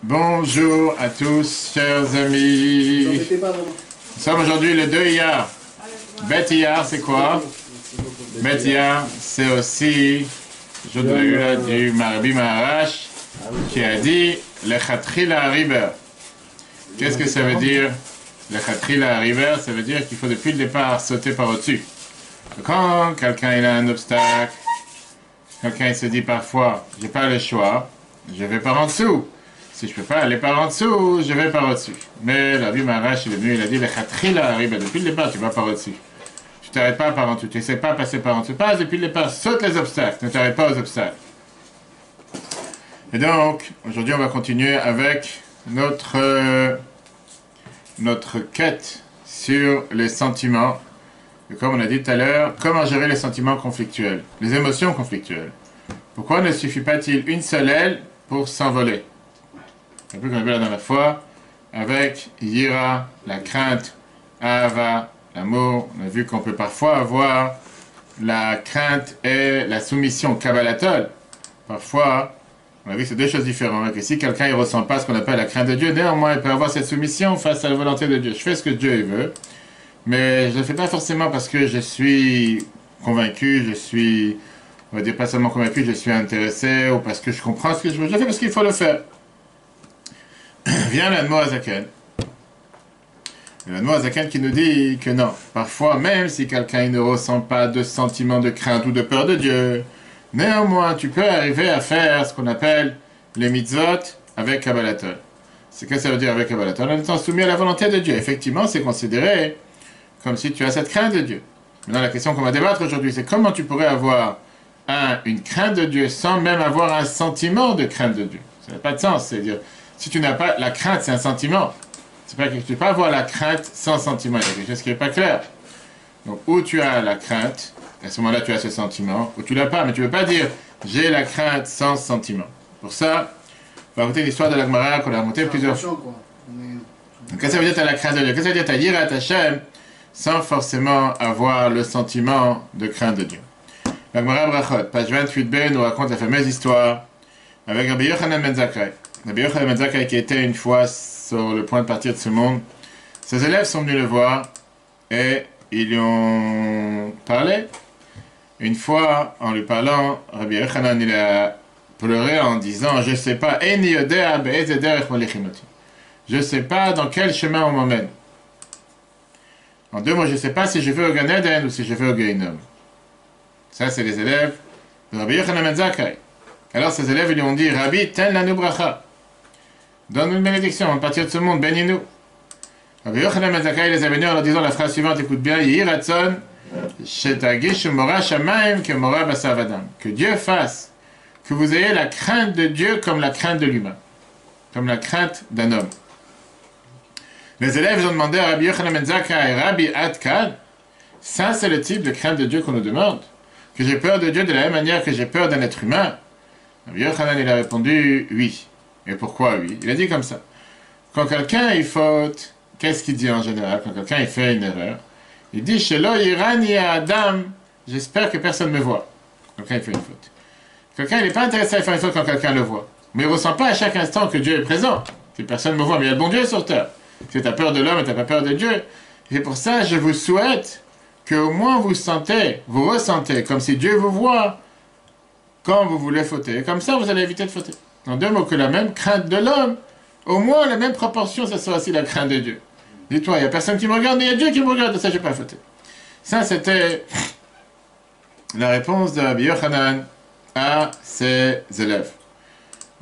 Bonjour à tous, chers amis. Nous sommes aujourd'hui le 2 Iyar. Bet Iyar, c'est quoi? Bet Iyar, c'est aussi le jour de la Gula du Rabbi Maharash qui a dit le Chatrila River. Qu'est-ce que ça veut dire? Le Chatrila River, ça veut dire qu'il faut depuis le départ sauter par au-dessus. Quand quelqu'un a un obstacle, quelqu'un se dit parfois, j'ai pas le choix, je vais par en dessous. Si je peux pas aller par en dessous, je vais par au-dessus. Mais la vie Maharash, il est venu, il a dit, le Chatrila arrive, depuis le départ, tu vas par au-dessus. Tu t'arrêtes pas par en dessous, tu n'essaies pas de passer par en dessous. Passe depuis le départ, saute les obstacles, ne t'arrête pas aux obstacles. Et donc, aujourd'hui, on va continuer avec notre quête sur les sentiments. Et comme on a dit tout à l'heure, comment gérer les sentiments conflictuels, les émotions conflictuelles. Pourquoi ne suffit pas-il une seule aile pour s'envoler? Un peu comme on a vu la dernière fois, avec Yira, la crainte, Ahava, l'amour. On a vu qu'on peut parfois avoir la crainte et la soumission, Kabbalatol. Parfois, on a vu que c'est deux choses différentes. Et si quelqu'un ne ressent pas ce qu'on appelle la crainte de Dieu, néanmoins, il peut avoir cette soumission face à la volonté de Dieu. Je fais ce que Dieu veut, mais je ne le fais pas forcément parce que je suis convaincu, je suis, on va dire pas seulement convaincu, je suis intéressé, ou parce que je comprends ce que je veux. Je le fais parce qu'il faut le faire. Vient l'Admo Azaken. L'Admo Azaken qui nous dit que non, parfois, même si quelqu'un ne ressent pas de sentiment de crainte ou de peur de Dieu, néanmoins, tu peux arriver à faire ce qu'on appelle les mitzvot avec Kabbalatol. C'est que ça veut dire avec Kabbalatol? En étant soumis à la volonté de Dieu. Effectivement, c'est considéré comme si tu as cette crainte de Dieu. Maintenant, la question qu'on va débattre aujourd'hui, c'est comment tu pourrais avoir une crainte de Dieu sans même avoir un sentiment de crainte de Dieu. Ça n'a pas de sens. C'est-à-dire, si tu n'as pas la crainte, c'est un sentiment. C'est pas que tu ne peux pas avoir la crainte sans sentiment. Il y a quelque chose qui n'est pas clair. Donc, où tu as la crainte, à ce moment-là, tu as ce sentiment, ou tu l'as pas, mais tu ne peux pas dire j'ai la crainte sans sentiment. Pour ça, on va raconter l'histoire de la Gemara qu'on a racontée plusieurs fois. Donc, qu'est-ce que ça veut dire tu as la crainte de Dieu? Qu'est-ce que ça veut dire tu as Yirat Hashem sans forcément avoir le sentiment de crainte de Dieu? La Gemara Brachot, page 28b, nous raconte la fameuse histoire avec Rabbi Yochanan ben Zakkai. Rabbi Yochanan ben Zakkai qui était une fois sur le point de partir de ce monde. Ses élèves sont venus le voir et ils lui ont parlé. Une fois, en lui parlant, Rabbi Yochanan il a pleuré en disant « Je ne sais pas, je ne sais pas dans quel chemin on m'emmène. » En deux mots, je ne sais pas si je vais au Gan Eden ou si je vais au Gehinnom. Ça, c'est les élèves de Rabbi Yochanan ben Zakkai. Alors, ses élèves lui ont dit « Rabbi, ten lanu bracha. Donne-nous une bénédiction, à partir de ce monde, bénis-nous. » Rabbi Yochanan ben Zakkai les a venus en leur disant la phrase suivante, écoute bien, Yehi Ratzon, Shetagish Mora Shamaim que Mora Basar Adam. Que Dieu fasse que vous ayez la crainte de Dieu comme la crainte de l'humain, comme la crainte d'un homme. Les élèves ont demandé à Rabbi Yochanan ben Zakkai, Rabbi Adkan, ça c'est le type de crainte de Dieu qu'on nous demande, que j'ai peur de Dieu de la même manière que j'ai peur d'un être humain. Rabbi Yochanan il a répondu oui. Et pourquoi oui? Il a dit comme ça. Quand quelqu'un il faute, qu'est-ce qu'il dit en général? Quand quelqu'un il fait une erreur, il dit Shelo Irani Adam, j'espère que personne ne me voit. Quelqu'un il fait une faute. Quelqu'un n'est pas intéressé à faire une faute quand quelqu'un le voit. Mais il ne ressent pas à chaque instant que Dieu est présent. Si personne ne me voit, mais il y a le bon Dieu sur terre. Si tu as peur de l'homme et tu n'as pas peur de Dieu. Et pour ça, je vous souhaite qu'au moins vous ressentez comme si Dieu vous voit quand vous voulez fauter. Et comme ça, vous allez éviter de fauter. En deux mots, que la même crainte de l'homme, au moins la même proportion, ça sera aussi la crainte de Dieu. Dis-toi, il n'y a personne qui me regarde, mais il y a Dieu qui me regarde, ça je n'ai pas fauté. Ça, c'était la réponse de Rabbi Yochanan à ses élèves.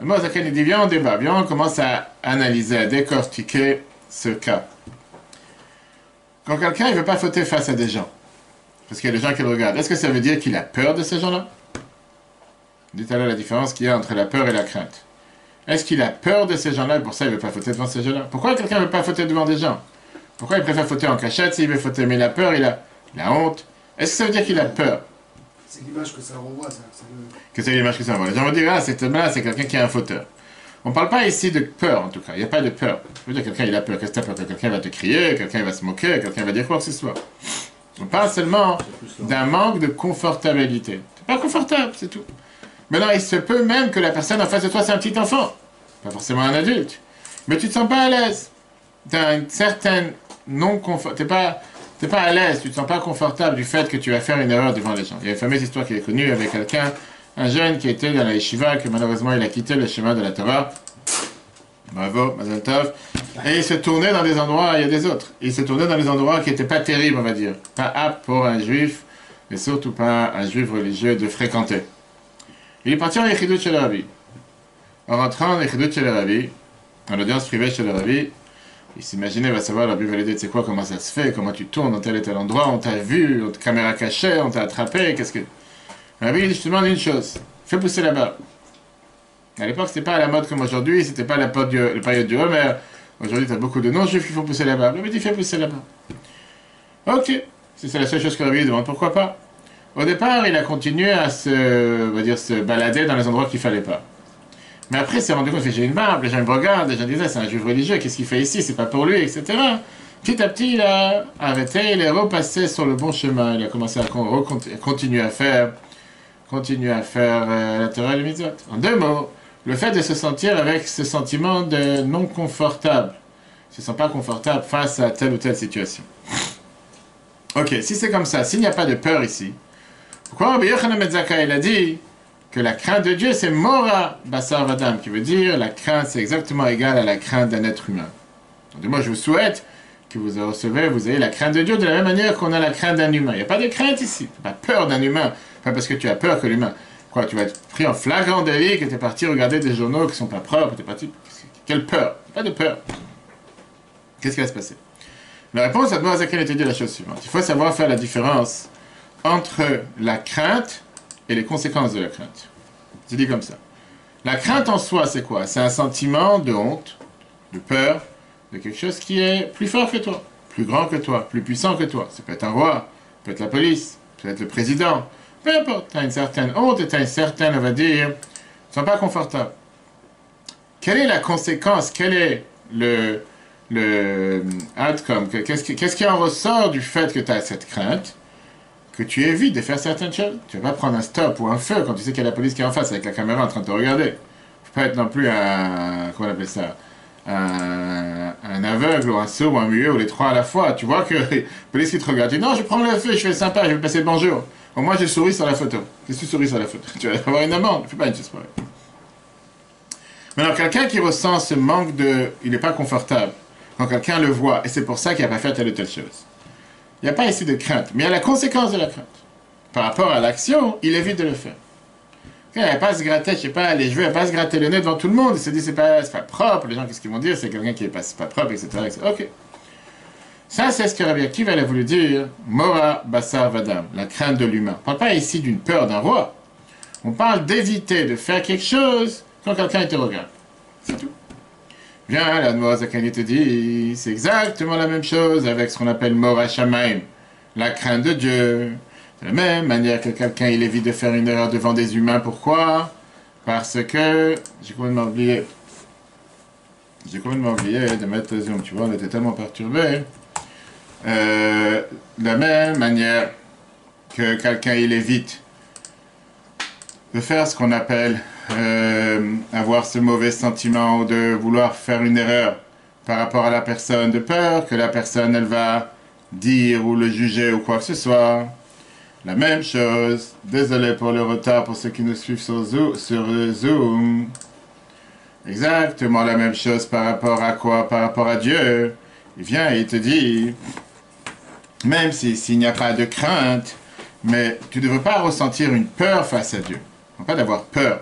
Moi, il dit, viens on débat, viens on commence à analyser, à décortiquer ce cas. Quand quelqu'un ne veut pas fauter face à des gens, parce qu'il y a des gens qui le regardent, est-ce que ça veut dire qu'il a peur de ces gens-là? Dites alors la différence qu'il y a entre la peur et la crainte. Est-ce qu'il a peur de ces gens-là et pour ça il ne veut pas fauter devant ces gens-là? Pourquoi quelqu'un ne veut pas fauter devant des gens? Pourquoi il préfère fauter en cachette s'il veut fauter? Mais il a peur, il a honte. Est-ce que ça veut dire qu'il a peur? C'est l'image que ça renvoie, ça. Que c'est l'image que ça renvoie. Les gens vont dire, ah, c'est quelqu'un qui est un fauteur. On ne parle pas ici de peur, en tout cas. Il n'y a pas de peur. Je veux dire, quelqu'un il a peur. Qu'est-ce que tu as peur? Quelqu'un va te crier, quelqu'un va se moquer, quelqu'un va dire quoi que ce soit. On parle seulement d'un manque de confortabilité. Tu n'es pas confortable, c'est tout. Maintenant, il se peut même que la personne en face de toi, c'est un petit enfant. pas forcément un adulte, mais tu te sens pas à l'aise. Tu as une certaine non-confort, t'es pas à l'aise, tu te sens pas confortable du fait que tu vas faire une erreur devant les gens. Il y a une fameuse histoire qui est connue avec quelqu'un, un jeune qui était dans la yeshiva, que malheureusement il a quitté le chemin de la Torah. Bravo, Mazel Tov. Et il se tournait dans des endroits, il y a des autres. Il se tournait dans des endroits qui n'étaient pas terribles, on va dire. Pas aptes pour un juif, et surtout pas un juif religieux de fréquenter. Il est parti en Yechidut chez le Rabbi. En rentrant en Yechidut chez le Rabbi, en audience privée chez le Rabbi, il s'imaginait, va savoir, le Rabbi va lui dire, tu sais quoi, comment ça se fait, comment tu tournes dans tel et tel endroit, on t'a vu, on t'a caméra cachée, on t'a attrapé, qu'est-ce que... Le Rabbi, il dit, je te demande une chose, fais pousser la barbe. À l'époque, c'était pas à la mode comme aujourd'hui, c'était pas la période du Homer. Aujourd'hui, tu as beaucoup de non-juifs qui font pousser la barbe. Le Rabbi dit, fais pousser la barbe. Ok, si c'est la seule chose que le Rabbi demande, pourquoi pas? Au départ, il a continué à se balader dans les endroits qu'il fallait pas. Mais après, il s'est rendu compte que j'ai une barbe, les gens me regardent, les gens disaient, c'est un juif religieux, qu'est-ce qu'il fait ici, c'est pas pour lui, etc. Petit à petit, il a arrêté, il est repassé sur le bon chemin, il a commencé à continuer à faire la Torah et les mitzvot. En deux mots, le fait de se sentir avec ce sentiment de non confortable, ne se sent pas confortable face à telle ou telle situation. Ok, si c'est comme ça, s'il n'y a pas de peur ici, pourquoi Rabbi Yochanan ben Zakkai il a dit que la crainte de Dieu c'est Mora Basar Vadam, qui veut dire la crainte c'est exactement égal à la crainte d'un être humain. Donc moi je vous souhaite que vous ayez la crainte de Dieu de la même manière qu'on a la crainte d'un humain. Il n'y a pas de crainte ici, pas peur d'un humain, pas parce que tu as peur que l'humain. Quoi, tu vas être pris en flagrant délit, que tu es parti regarder des journaux qui ne sont pas propres, tu es parti... Quelle peur? Pas de peur. Qu'est-ce qui va se passer? La réponse à Noah Zaken était dit la chose suivante. Il faut savoir faire la différence entre la crainte et les conséquences de la crainte. C'est dit comme ça. La crainte en soi, c'est quoi? C'est un sentiment de honte, de peur, de quelque chose qui est plus fort que toi, plus grand que toi, plus puissant que toi. Ça peut être un roi, ça peut être la police, ça peut être le président. Peu importe, tu as une certaine honte et tu as une certaine, on va dire, tu ne sens pas confortable. Quelle est la conséquence? Quel est le outcome? Qu'est-ce qui en ressort du fait que tu as cette crainte? Que tu évites de faire certaines choses. Tu ne vas pas prendre un stop ou un feu quand tu sais qu'il y a la police qui est en face avec la caméra en train de te regarder. Il ne faut pas être non plus comment on appelle ça? Un aveugle ou un sourd ou un muet ou les trois à la fois. Tu vois que la police qui te regarde, tu dis non, je prends le feu, je fais sympa, je vais passer le bonjour. Au moins, je souris sur la photo. Qu'est-ce que tu souris sur la photo? Tu vas avoir une amende. Fais pas une chose pareille. Maintenant, quelqu'un qui ressent ce manque de... Il n'est pas confortable. Quand quelqu'un le voit, et c'est pour ça qu'il n'a pas fait telle ou telle chose. Il n'y a pas ici de crainte, mais il y a la conséquence de la crainte. Par rapport à l'action, il évite de le faire. Il ne va pas se gratter, je sais pas, les cheveux, il ne va pas se gratter le nez devant tout le monde. Il se dit, c'est pas propre. Les gens, qu'est-ce qu'ils vont dire? C'est quelqu'un qui n'est pas propre, etc., etc. Ok. Ça, c'est ce que Rabbi Akiva a voulu dire, Mora Basar Vadam, la crainte de l'humain. On ne parle pas ici d'une peur d'un roi. On parle d'éviter de faire quelque chose quand quelqu'un te regarde. C'est tout. Bien, la Noah Zakani te dit, c'est exactement la même chose avec ce qu'on appelle Mora Shamaim, la crainte de Dieu. De la même manière que quelqu'un, il évite de faire une erreur devant des humains. Pourquoi? Parce que, j'ai complètement oublié de mettre le zoom, tu vois, on était tellement perturbés. De la même manière que quelqu'un il évite de faire ce qu'on appelle avoir ce mauvais sentiment ou de vouloir faire une erreur par rapport à la personne, de peur que la personne elle va dire ou le juger ou quoi que ce soit. La même chose, désolé pour le retard pour ceux qui nous suivent sur Zoom. Exactement la même chose par rapport à quoi? Par rapport à Dieu. Il vient et il te dit, même s'il n'y a pas de crainte, mais tu ne devrais pas ressentir une peur face à Dieu. Non pas d'avoir peur.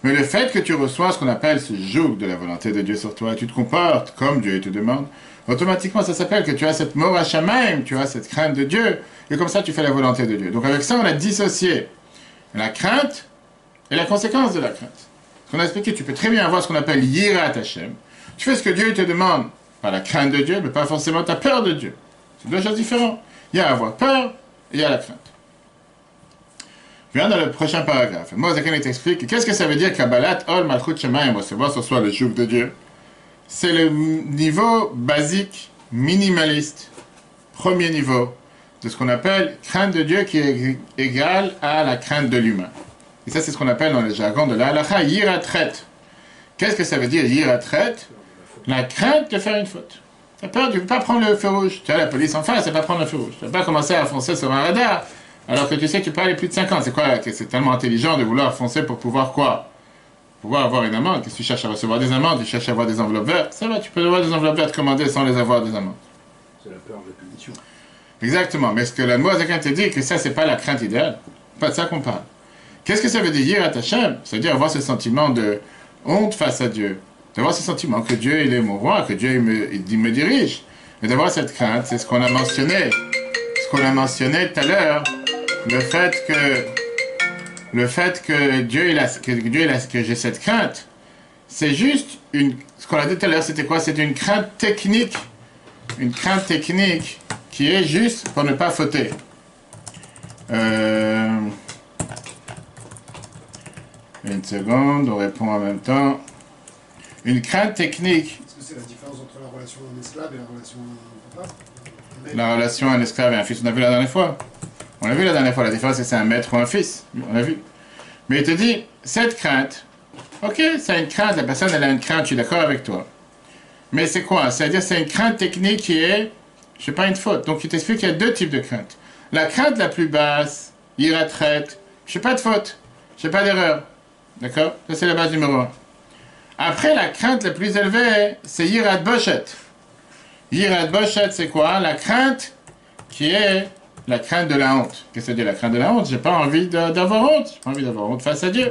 Mais le fait que tu reçois ce qu'on appelle ce joug de la volonté de Dieu sur toi, tu te comportes comme Dieu te demande, automatiquement ça s'appelle que tu as cette mort à Shamaim, tu as cette crainte de Dieu, et comme ça tu fais la volonté de Dieu. Donc avec ça on a dissocié la crainte et la conséquence de la crainte. Ce qu'on a expliqué, tu peux très bien avoir ce qu'on appelle Yirat Hashem. Tu fais ce que Dieu te demande, pas la crainte de Dieu, mais pas forcément ta peur de Dieu. C'est deux choses différentes. Il y a avoir peur et il y a la crainte. Je viens dans le prochain paragraphe. Moi, Zaken t'explique qu'est-ce que ça veut dire Kabbalat Ol Malchut Shemaim, recevoir sur soi le joug de Dieu. C'est le niveau basique, minimaliste, premier niveau, de ce qu'on appelle crainte de Dieu qui est égale à la crainte de l'humain. Et ça, c'est ce qu'on appelle dans le jargon de la halakha yiratret. Qu'est-ce que ça veut dire, yiratret? La crainte de faire une faute. Tu as peur de ne pas prendre le feu rouge. Tu as la police en face, elle va pas prendre le feu rouge. Tu ne vas pas commencer à foncer sur un radar, alors que tu sais que tu peux aller plus de 50. C'est quoi? C'est tellement intelligent de vouloir foncer pour pouvoir quoi? Pouvoir avoir une amende. Qu'est-ce que tu cherches à recevoir des amendes? Tu cherches à avoir des enveloppes vertes. Ça va, tu peux avoir des enveloppes vertes commandées sans les avoir des amendes. C'est la peur de la punition. Exactement. Mais ce que la Moazakin te dit, que ça, c'est pas la crainte idéale. Pas de ça qu'on parle. Qu'est-ce que ça veut dire à Hachem? C'est-à-dire avoir ce sentiment de honte face à Dieu. D'avoir ce sentiment que Dieu, il est mon roi, que Dieu, il me dirige. Et d'avoir cette crainte, c'est ce qu'on a mentionné. Ce qu'on a mentionné tout à l'heure. Le fait que Dieu, que j'ai cette crainte, c'est juste ce qu'on a dit tout à l'heure, c'était quoi? C'était une crainte technique. Une crainte technique qui est juste pour ne pas fauter. Une seconde, on répond en même temps. Une crainte technique. Est-ce que c'est la différence entre la relation d'un esclave et la relation d'un papa? La relation un esclave et un fils, on a vu la dernière fois. On a vu la dernière fois, la différence c'est un maître ou un fils. On a vu. Mais il te dit, cette crainte, ok, c'est une crainte, la personne elle a une crainte, je suis d'accord avec toi. Mais c'est quoi? C'est-à-dire c'est une crainte technique qui est, je sais pas, une faute. Donc il t'explique qu'il y a deux types de craintes. La crainte la plus basse, iratraite, je sais pas de faute, je sais pas d'erreur. D'accord? Ça c'est la base numéro 1. Après, la crainte la plus élevée, c'est Yirat Boshet. Yirat Boshet, c'est quoi? La crainte qui est la crainte de la honte. Qu'est-ce que ça dit la crainte de la honte? J'ai pas envie d'avoir honte. J'ai pas envie d'avoir honte face à Dieu.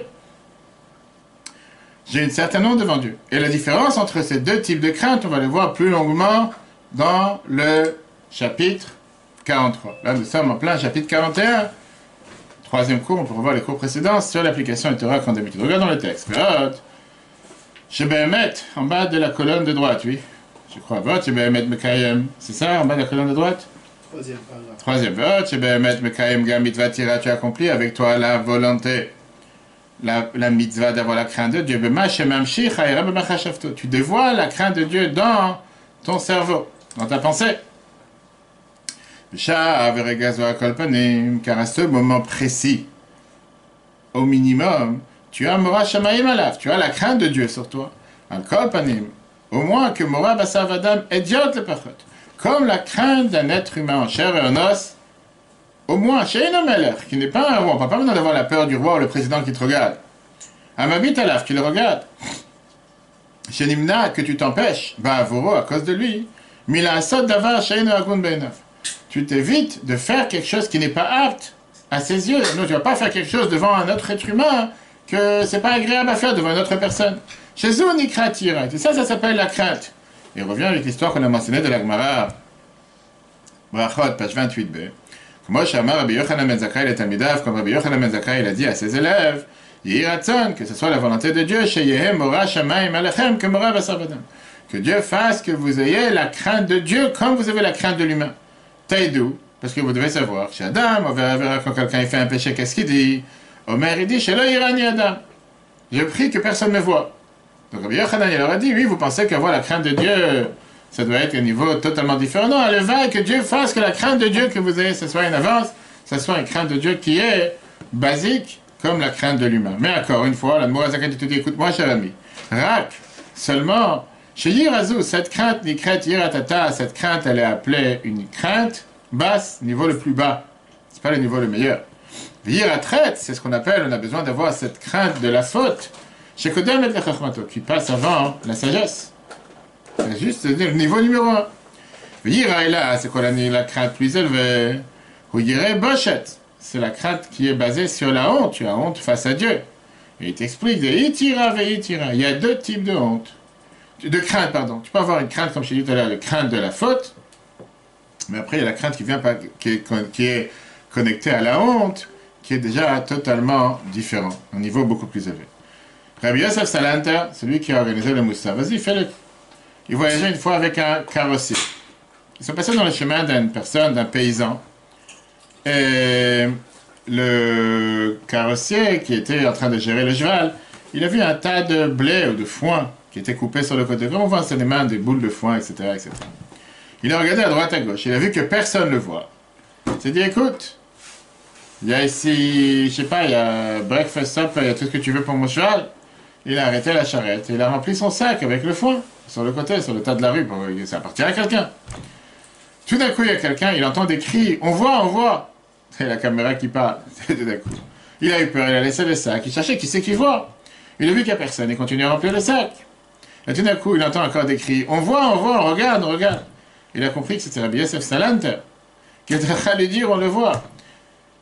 J'ai une certaine honte devant Dieu. Et la différence entre ces deux types de craintes, on va le voir plus longuement dans le chapitre 43. Là, nous sommes en plein chapitre 41. Troisième cours, on peut revoir les cours précédents sur l'application du Torah comme d'habitude. Regardons le texte. Chez Behemet, en bas de la colonne de droite, oui. Je crois. Vote chez Behemet Mekayem. C'est ça, en bas de la colonne de droite? Troisième paragraphe. Troisième vote chez Behemet Mekayem Gam Mitzvah Tira, tu as accompli avec toi la volonté, la mitzvah d'avoir la crainte de Dieu. Tu dévoiles la crainte de Dieu dans ton cerveau, dans ta pensée. Car à ce moment précis, au minimum, tu as Mora Shamayim Alav, tu as la crainte de Dieu sur toi. Al Kol Panim, au moins que Mora Basar Vadam Ediot le Pachot, comme la crainte d'un être humain en chair et en os, au moins chez un Melech, qui n'est pas un roi, on n'a pas besoin d'avoir la peur du roi ou le président qui te regarde. Amabit Alav, qui le regarde. Chez Nimna, que tu t'empêches, Voro, à cause de lui, Mila Asod Davar Sheino Agun Beinav. Tu t'évites de faire quelque chose qui n'est pas apte à ses yeux. Non, tu ne vas pas faire quelque chose devant un autre être humain que c'est pas agréable à faire devant une autre personne. Chez eux, Nikra Tira. Et ça s'appelle la crainte. Et on revient avec l'histoire qu'on a mentionnée de la Gemara. Brachot, page 28b. Comme Rabbi Yochanan ben Zakkai le Talmidav, comme Rabbi Yochanan ben Zakkai il a dit à ses élèves, Yiratzon, que ce soit la volonté de Dieu, chez Yehem, Mora, Shamayim, Alechem, que Mora Basavadam. Que Dieu fasse que vous ayez la crainte de Dieu comme vous avez la crainte de l'humain. Taïdou, parce que vous devez savoir, chez Adam, on verra quand quelqu'un fait un péché, qu'est-ce qu'il dit? Omer, il dit, chez le Irani Adam. Je prie que personne ne me voit. Donc Rabbi Yochanan, il leur a dit, oui, vous pensez qu'avoir la crainte de Dieu, ça doit être un niveau totalement différent. Non, le va que Dieu fasse que la crainte de Dieu que vous ayez, ce soit une avance, ce soit une crainte de Dieu qui est basique, comme la crainte de l'humain. Mais encore une fois, la Mourazakan te dit, écoute-moi, cher ami, Rak, seulement, chez Yirazou, cette crainte, Nikret Yiratata, cette crainte, elle est appelée une crainte basse, niveau le plus bas. C'est pas le niveau le meilleur. Yiratret, c'est ce qu'on appelle, on a besoin d'avoir cette crainte de la faute, chez Kodem et Lechachmato, qui passe avant la sagesse. C'est juste le niveau numéro 1. Yiraïla, c'est quoi la crainte plus élevée? Ou Yiré Boshet, c'est la crainte qui est basée sur la honte, tu as honte face à Dieu. Et il t'explique de Itira ve Itira. Il y a deux types de honte. De crainte, pardon. Tu peux avoir une crainte, comme je t'ai dit tout à l'heure, la crainte de la faute, mais après il y a la crainte qui est connectée à la honte, qui est déjà totalement différent, un niveau beaucoup plus élevé. Rabbi Yosef Salanter, celui qui a organisé le Moussa, vas-y, fais-le. Il voyageait une fois avec un carrossier. Ils sont passés dans le chemin d'une personne, d'un paysan. Et le carrossier, qui était en train de gérer le cheval, il a vu un tas de blé ou de foin qui était coupé sur le côté. Comme on voit sur les mains des boules de foin, etc., etc. Il a regardé à droite, à gauche. Il a vu que personne ne le voit. Il s'est dit, écoute, il y a ici, je sais pas, il y a breakfast up, il y a tout ce que tu veux pour mon cheval. il a arrêté la charrette et il a rempli son sac avec le foin sur le côté, sur le tas de la rue, ça appartient à quelqu'un. Tout d'un coup, il y a quelqu'un, il entend des cris, on voit. C'est la caméra qui parle, tout d'un coup. Il a eu peur, il a laissé le sac, il cherchait qui c'est qui voit. Il a vu qu'il n'y a personne, il continue à remplir le sac. Et tout d'un coup, il entend encore des cris, on voit, on regarde. Il a compris que c'était Rabbi Yosef Salanter, qui était en train de lui dire, on le voit.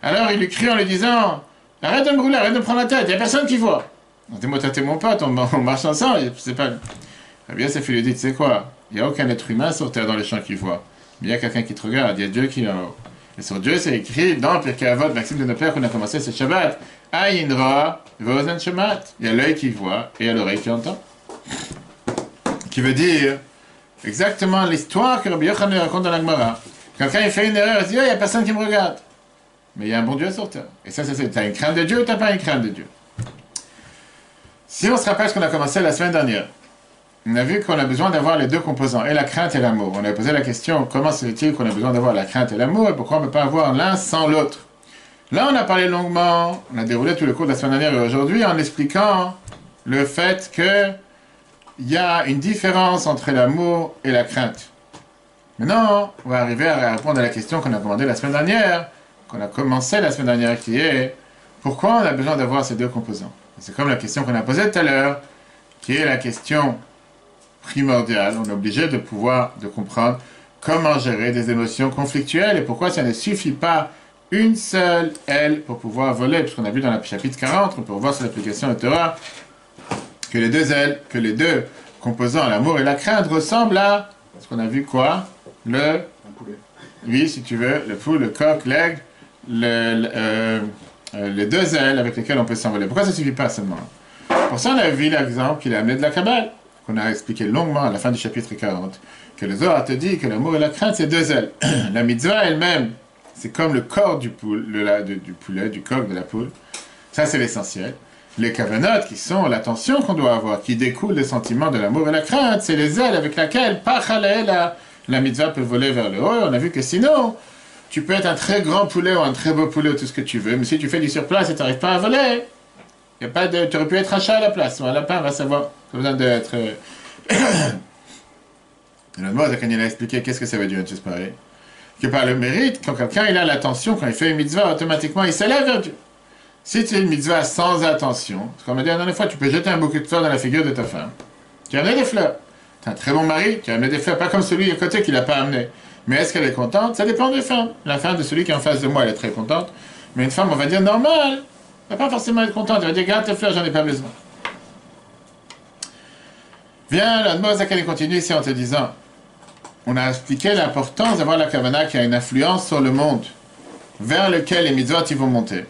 Alors il lui crie en lui disant, arrête de me brûler, arrête de me prendre la tête, il n'y a personne qui voit. Dis-moi, toi, t'es mon pote, on marche ensemble, c'est pas... Rabbi Yosef lui dit, tu sais quoi, il n'y a aucun être humain sur terre dans les champs qui voit. Mais il y a quelqu'un qui te regarde, il y a Dieu qui est en haut. Et sur Dieu, c'est écrit dans Pirkei Avot, Maxime de Nepler, qu'on a commencé ce Shabbat, Ayin Ra, Vozen Shemat. Il y a l'œil qui voit et il y a l'oreille qui entend. Qui veut dire exactement l'histoire que Rabbi Yochanan raconte dans la Gemara. Quelqu'un il fait une erreur, il se dit, oh, il n'y a personne qui me regarde. Mais il y a un bon Dieu sur terre. Et ça, c'est t'as une crainte de Dieu ou t'as pas une crainte de Dieu? Si on se rappelle ce qu'on a commencé la semaine dernière, on a vu qu'on a besoin d'avoir les deux composants, et la crainte et l'amour. On a posé la question, comment se fait-il qu'on a besoin d'avoir la crainte et l'amour, et pourquoi on ne peut pas avoir l'un sans l'autre? Là, on a parlé longuement, on a déroulé tout le cours de la semaine dernière et aujourd'hui en expliquant le fait qu'il y a une différence entre l'amour et la crainte. Maintenant, on va arriver à répondre à la question qu'on a commandée la semaine dernière, qu'on a commencé la semaine dernière, qui est pourquoi on a besoin d'avoir ces deux composants? C'est comme la question qu'on a posée tout à l'heure, qui est la question primordiale. On est obligé de comprendre comment gérer des émotions conflictuelles et pourquoi ça ne suffit pas une seule aile pour pouvoir voler. Puisqu'on a vu dans le chapitre 40, on peut voir sur l'application de Torah, que les deux ailes, que les deux composants, l'amour et la crainte, ressemblent à ce qu'on a vu quoi? Un poulet. Oui, si tu veux, le poule, le coq, l'aigle, les deux ailes avec lesquelles on peut s'envoler. Pourquoi ça ne suffit pas seulement? Pour ça, on a vu l'exemple qu'il a amené de la Kabbale, qu'on a expliqué longuement à la fin du chapitre 40, que le Zohar te dit que l'amour et la crainte, c'est deux ailes. La mitzvah elle-même, c'est comme le corps du poulet, du coq, de la poule. Ça, c'est l'essentiel. Les kavanot, qui sont l'attention qu'on doit avoir, qui découlent des sentiments de l'amour et la crainte, c'est les ailes avec lesquelles, la mitzvah peut voler vers le haut. On a vu que sinon, tu peux être un très grand poulet ou un très beau poulet ou tout ce que tu veux, mais si tu fais du surplace et tu n'arrives pas à voler, tu aurais pu être un chat à la place, ou un lapin, va savoir. Tu as besoin d'être... Le mot, quand il a expliqué qu'est-ce que ça veut dire, c'est pareil. Que par le mérite, quand quelqu'un il a l'attention, quand il fait une mitzvah, automatiquement il s'élève vers Dieu. Si tu es une mitzvah sans attention, comme on a dit la dernière fois, tu peux jeter un bouquet de fleurs dans la figure de ta femme. Tu as amené des fleurs. Tu as un très bon mari, tu as amené des fleurs, pas comme celui à côté qui ne l'a pas amené. Mais est-ce qu'elle est contente? Ça dépend des femmes. La femme de celui qui est en face de moi, elle est très contente. Mais une femme, on va dire normale, elle va pas forcément être contente. Elle va dire, garde tes fleurs, j'en ai pas besoin. Viens, la demande à qu'elle continue ici en te disant, on a expliqué l'importance d'avoir la kavana qui a une influence sur le monde vers lequel les mitzvot ils vont monter.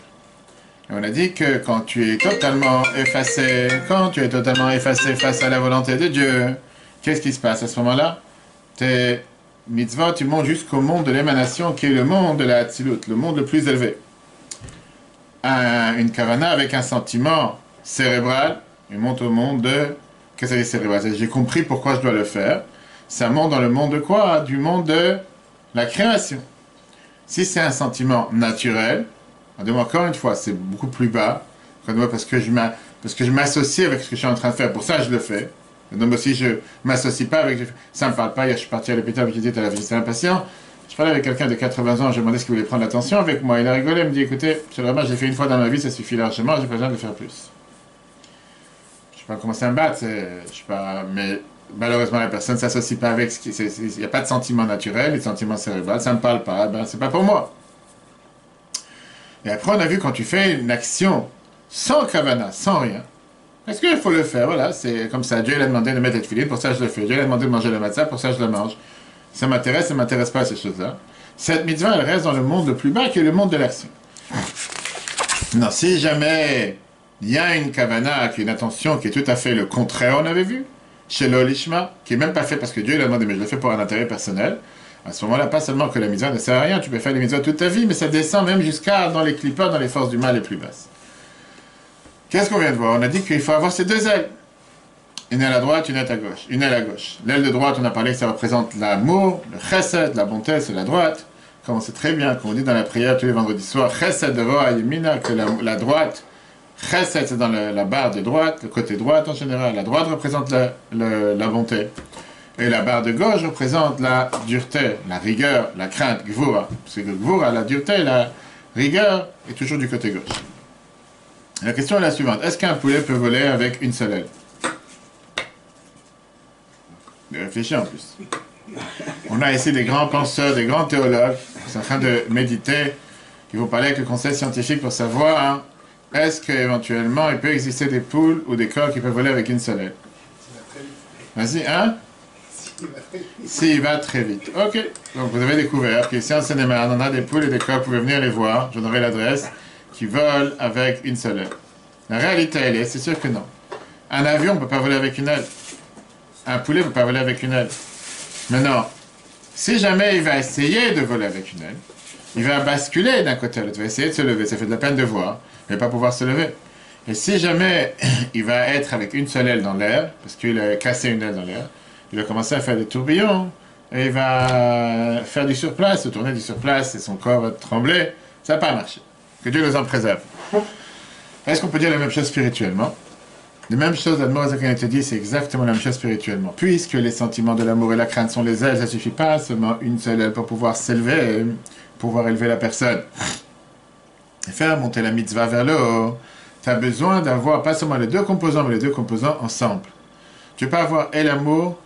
Et on a dit que quand tu es totalement effacé face à la volonté de Dieu, qu'est-ce qui se passe à ce moment-là? Tes mitzvot, ils montent jusqu'au monde de l'émanation qui est le monde de la Hatzilut, le monde le plus élevé. Une kavana avec un sentiment cérébral, il monte au monde de... Qu'est-ce que c'est cérébral? J'ai compris pourquoi je dois le faire. Ça monte dans le monde de quoi? Du monde de la création. Si c'est un sentiment naturel, encore une fois, c'est beaucoup plus bas, parce que je m'associe avec ce que je suis en train de faire. Pour ça, je le fais. Donc, si je ne m'associe pas avec... Ça ne me parle pas. Hier, je suis parti à l'hôpital, qui dit, tu as la visite un patient. Je parlais avec quelqu'un de 80 ans, je lui ai demandé ce qu'il voulait prendre l'attention avec moi. Il a rigolé, il me dit, écoutez, c'est vraiment, j'ai fait une fois dans ma vie, ça suffit largement, j'ai pas besoin de faire plus. Je ne sais pas comment ça me battre, je sais pas, mais malheureusement, la personne ne s'associe pas avec ce qui... Il n'y a pas de sentiment naturel, les sentiments cérébraux, ça ne me parle pas, ben, c'est pas pour moi. Et après, on a vu quand tu fais une action sans kavana, sans rien, est-ce qu'il faut le faire? Voilà, c'est comme ça. Dieu il a demandé de mettre les filets, pour ça je le fais. Dieu il a demandé de manger le matzah, pour ça je le mange. Ça m'intéresse pas ces choses-là. Cette mitzvah, elle reste dans le monde le plus bas, qui est le monde de l'action. Non, si jamais il y a une kavana, qui est une attention qui est tout à fait le contraire, on avait vu, chez l'olishma, qui est même pas fait parce que Dieu il a demandé, mais je le fais pour un intérêt personnel. À ce moment-là, pas seulement que la mitzvah ne sert à rien, tu peux faire les mitzvahs toute ta vie, mais ça descend même jusqu'à dans les clippers, dans les forces du mal les plus basses. Qu'est-ce qu'on vient de voir? On a dit qu'il faut avoir ces deux ailes. Une aile à droite, une aile à gauche. Une aile à gauche. L'aile de droite, on a parlé que ça représente l'amour, le chesed, la bonté, c'est la droite. Comme on sait très bien, comme on dit dans la prière tous les vendredis soirs, chesed de roa yemina, que la droite Chesed, c'est dans la barre de droite, le côté droit en général. La droite représente la bonté. Et la barre de gauche représente la dureté, la rigueur, la crainte, Gvura. Parce que Gvura, la dureté, la rigueur, est toujours du côté gauche. La question est la suivante. Est-ce qu'un poulet peut voler avec une seule aile? De réfléchir en plus. On a ici des grands penseurs, des grands théologues qui sont en train de méditer, qui vont parler avec le conseil scientifique pour savoir est-ce qu'éventuellement il peut exister des poules ou des coqs qui peuvent voler avec une seule aile. Vas-y, hein? S'il va très vite. Ok. Donc vous avez découvert qu'ici en Seine-et-Marne, on a des poules et des coqs, vous pouvez venir les voir, je donnerai l'adresse, qui volent avec une seule aile. La réalité, elle est, c'est sûr que non. Un avion ne peut pas voler avec une aile. Un poulet ne peut pas voler avec une aile. Maintenant, si jamais il va essayer de voler avec une aile, il va basculer d'un côté à l'autre, il va essayer de se lever, ça fait de la peine de voir, il ne va pas pouvoir se lever. Et si jamais il va être avec une seule aile dans l'air, parce qu'il a cassé une aile dans l'air, il va commencer à faire des tourbillons, et il va faire du surplace, se tourner du surplace, et son corps va trembler, ça va pas marcher. Que Dieu nous en préserve. Est-ce qu'on peut dire la même chose spirituellement? Les mêmes choses, l'Admor Zaken a été dit, c'est exactement la même chose spirituellement. Puisque les sentiments de l'amour et la crainte sont les ailes, ça ne suffit pas seulement une seule aile pour pouvoir s'élever, pouvoir élever la personne. Et faire monter la mitzvah vers le haut, tu as besoin d'avoir pas seulement les deux composants, mais les deux composants ensemble. Tu ne peux pas avoir et l'amour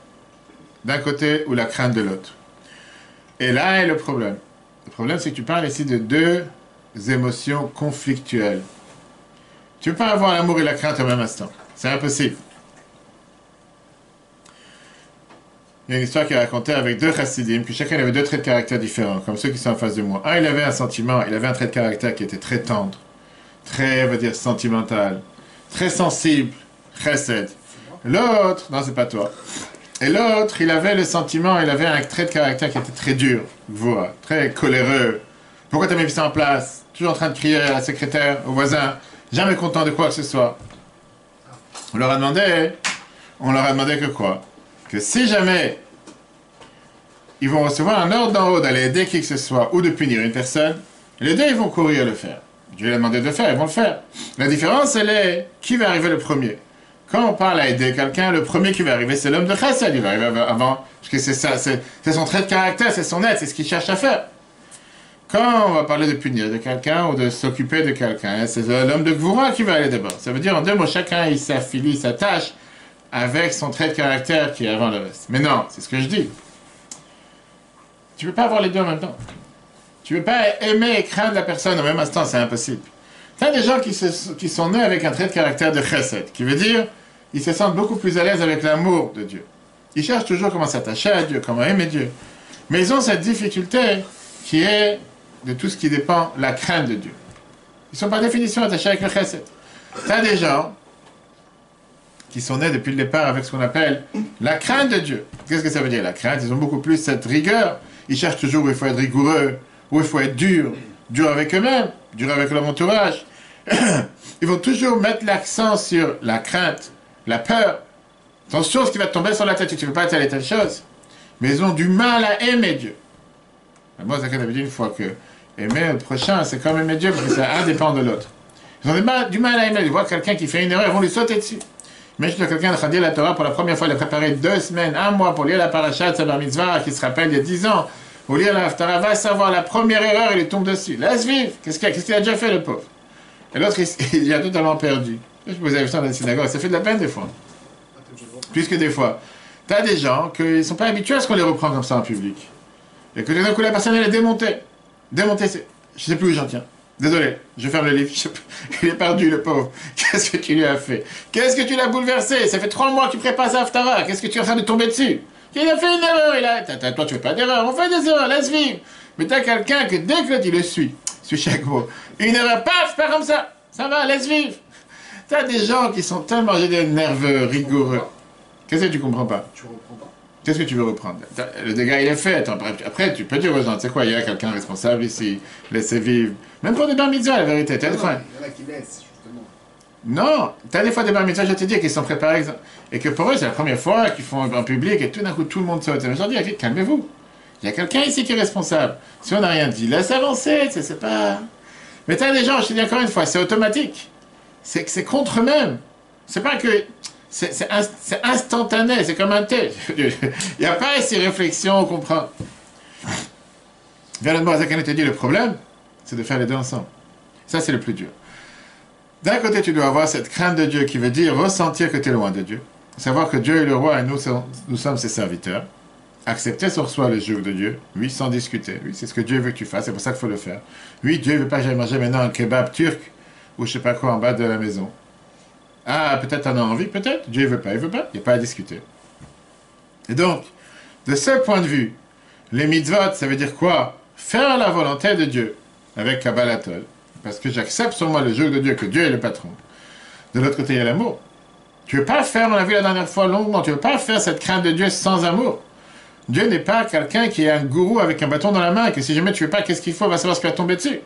d'un côté ou la crainte de l'autre. Et là est le problème. Le problème, c'est que tu parles ici de deux émotions conflictuelles. Tu ne peux pas avoir l'amour et la crainte au même instant. C'est impossible. Il y a une histoire qui est racontée avec deux chassidim, que chacun avait deux traits de caractère différents, comme ceux qui sont en face de moi. Un, il avait un sentiment, il avait un trait de caractère qui était très tendre, très, on va dire, sentimental, très sensible, chesed. L'autre, non, c'est pas toi. Et l'autre, il avait le sentiment, il avait un trait de caractère qui était très dur, voilà, très coléreux. Pourquoi tu as mis ça en place? Toujours en train de crier à la secrétaire, au voisin, jamais content de quoi que ce soit. On leur a demandé que quoi? Que si jamais ils vont recevoir un ordre d'en haut d'aller aider qui que ce soit ou de punir une personne, les deux ils vont courir le faire. Dieu leur a demandé de le faire, ils vont le faire. La différence, elle est qui va arriver le premier. Quand on parle à aider quelqu'un, le premier qui va arriver, c'est l'homme de Chesed. Il va arriver avant, parce que c'est ça, c'est son trait de caractère, c'est son être, c'est ce qu'il cherche à faire. Quand on va parler de punir de quelqu'un ou de s'occuper de quelqu'un, c'est l'homme de Gvura qui va aller d'abord. Ça veut dire en deux mots, chacun il s'affilie, il s'attache avec son trait de caractère qui est avant le reste. Mais non, c'est ce que je dis. Tu ne peux pas avoir les deux en même temps. Tu ne peux pas aimer et craindre la personne au même instant, c'est impossible. Tu as des gens qui sont nés avec un trait de caractère de chesed, qui veut dire ils se sentent beaucoup plus à l'aise avec l'amour de Dieu. Ils cherchent toujours comment s'attacher à Dieu, comment aimer Dieu. Mais ils ont cette difficulté qui est de tout ce qui dépend de la crainte de Dieu. Ils sont par définition attachés avec le chesed. Tu as des gens qui sont nés depuis le départ avec ce qu'on appelle la crainte de Dieu. Qu'est-ce que ça veut dire la crainte? Ils ont beaucoup plus cette rigueur. Ils cherchent toujours où il faut être rigoureux, où il faut être dur, dur avec eux-mêmes, dur avec leur entourage. Ils vont toujours mettre l'accent sur la crainte, la peur. Attention, ce qui va te tomber sur la tête, tu ne peux pas telle et telle chose. Mais ils ont du mal à aimer Dieu. Moi, Zakat avait dit une fois que aimer le prochain, c'est comme aimer Dieu, parce que c'est un dépend de l'autre. Ils ont du mal à aimer. Ils voient quelqu'un qui fait une erreur, ils vont lui sauter dessus. Mais je dis à quelqu'un de lire la Torah pour la première fois, il a préparé 2 semaines, 1 mois pour lire la paracha de sa bar mitzvah, qui se rappelle il y a 10 ans. Pour lire la Haftarah, va savoir la première erreur, il tombe dessus. Laisse vivre. Qu'est-ce qu'il a déjà fait, le pauvre? Et l'autre, il a totalement perdu. Vous avez vu ça dans la synagogue, ça fait de la peine des fois. Plus que des fois. Tu as des gens qui ne sont pas habitués à ce qu'on les reprend comme ça en public. Et que d'un coup, la personne, elle est démontée. Démontée, c'est... Je ne sais plus où j'en tiens. Désolé, je ferme le livre. Il est perdu, le pauvre. Qu'est-ce que tu lui as fait? Qu'est-ce que tu l'as bouleversé? Ça fait 3 mois qu'il prépare sa Haftarah. Qu'est-ce que tu es en train de tomber dessus? Il a fait une erreur. Toi, tu fais pas d'erreur. On fait des erreurs, laisse vivre. Mais tu as quelqu'un que dès que l'autre, il le suit chaque mot. Une erreur, paf, pas comme ça. Ça va, laisse vivre. Tu as des gens qui sont tellement nerveux, rigoureux. Qu'est-ce que tu comprends pas? Tu reprends pas. Qu'est-ce que tu veux reprendre? Le dégât, il est fait. Attends, après, tu peux dire aux gens, tu sais quoi, il y a quelqu'un responsable ici, laissez vivre. Même pour des bar mitzvahs, la vérité. Non, il y en a qui laissent, justement. Non, tu as des fois des bar mitzvahs, je te dis, qui sont préparés, et que pour eux, c'est la première fois qu'ils font en public, et tout d'un coup, tout le monde saute. Mais je leur dis, calmez-vous. Il y a quelqu'un ici qui est responsable. Si on n'a rien dit, laisse avancer, c'est pas... Mais tu as des gens, je te dis encore une fois, c'est automatique. c'est que c'est contre eux-mêmes. C'est pas que... C'est instantané, c'est comme un thé. Il n'y a pas ces réflexions, on comprend. Vers le Morazakan te dit, le problème, c'est de faire les deux ensemble. Ça, c'est le plus dur. D'un côté, tu dois avoir cette crainte de Dieu qui veut dire ressentir que tu es loin de Dieu. Savoir que Dieu est le roi et nous sommes ses serviteurs. Accepter sur soi le joug de Dieu. Oui, sans discuter. Oui, c'est ce que Dieu veut que tu fasses. C'est pour ça qu'il faut le faire. Oui, Dieu ne veut pas que j'aille manger maintenant un kebab turc ou je sais pas quoi en bas de la maison. Ah, peut-être t'en as envie, peut-être. Dieu ne veut pas, il veut pas. Il n'y a pas à discuter. Et donc, de ce point de vue, les mitzvot, ça veut dire quoi? Faire la volonté de Dieu avec Kabbalatol. Parce que j'accepte sur moi le joug de Dieu, que Dieu est le patron. De l'autre côté, il y a l'amour. Tu ne veux pas faire, on l'a vu la dernière fois longuement, tu ne veux pas faire cette crainte de Dieu sans amour. Dieu n'est pas quelqu'un qui est un gourou avec un bâton dans la main et que si jamais tu ne veux pas qu'est-ce qu'il faut, va savoir ce qui va tomber dessus.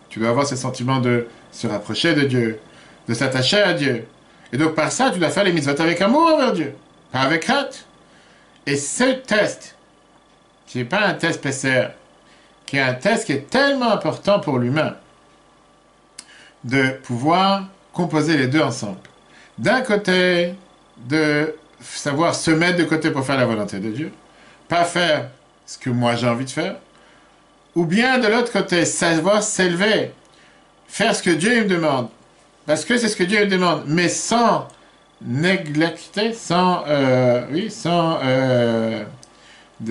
Tu dois avoir ce sentiment de se rapprocher de Dieu, de s'attacher à Dieu. Et donc par ça, tu dois faire les mitzvot avec amour envers Dieu, pas avec crainte. Et ce test, qui n'est pas un test PCR, qui est un test qui est tellement important pour l'humain, de pouvoir composer les deux ensemble. D'un côté, de savoir se mettre de côté pour faire la volonté de Dieu, pas faire ce que moi j'ai envie de faire, ou bien de l'autre côté, savoir s'élever, faire ce que Dieu me demande, parce que c'est ce que Dieu me demande, mais sans néglecter, sans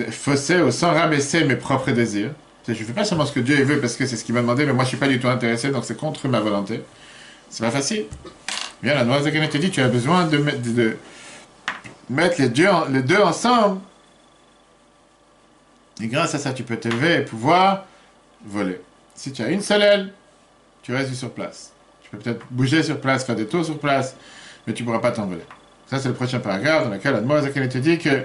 fausser ou sans rabaisser mes propres désirs. Je ne fais pas seulement ce que Dieu veut parce que c'est ce qu'il m'a demandé, mais moi je ne suis pas du tout intéressé, donc c'est contre ma volonté. C'est pas facile. Bien, la Noirzakan te dit, tu as besoin de mettre les deux ensemble. Et grâce à ça, tu peux t'élever et pouvoir voler. Si tu as une seule aile, tu restes sur place. Tu peux peut-être bouger sur place, faire des tours sur place, mais tu ne pourras pas t'envoler. Ça, c'est le prochain paragraphe dans lequel la Noirzakan te dit que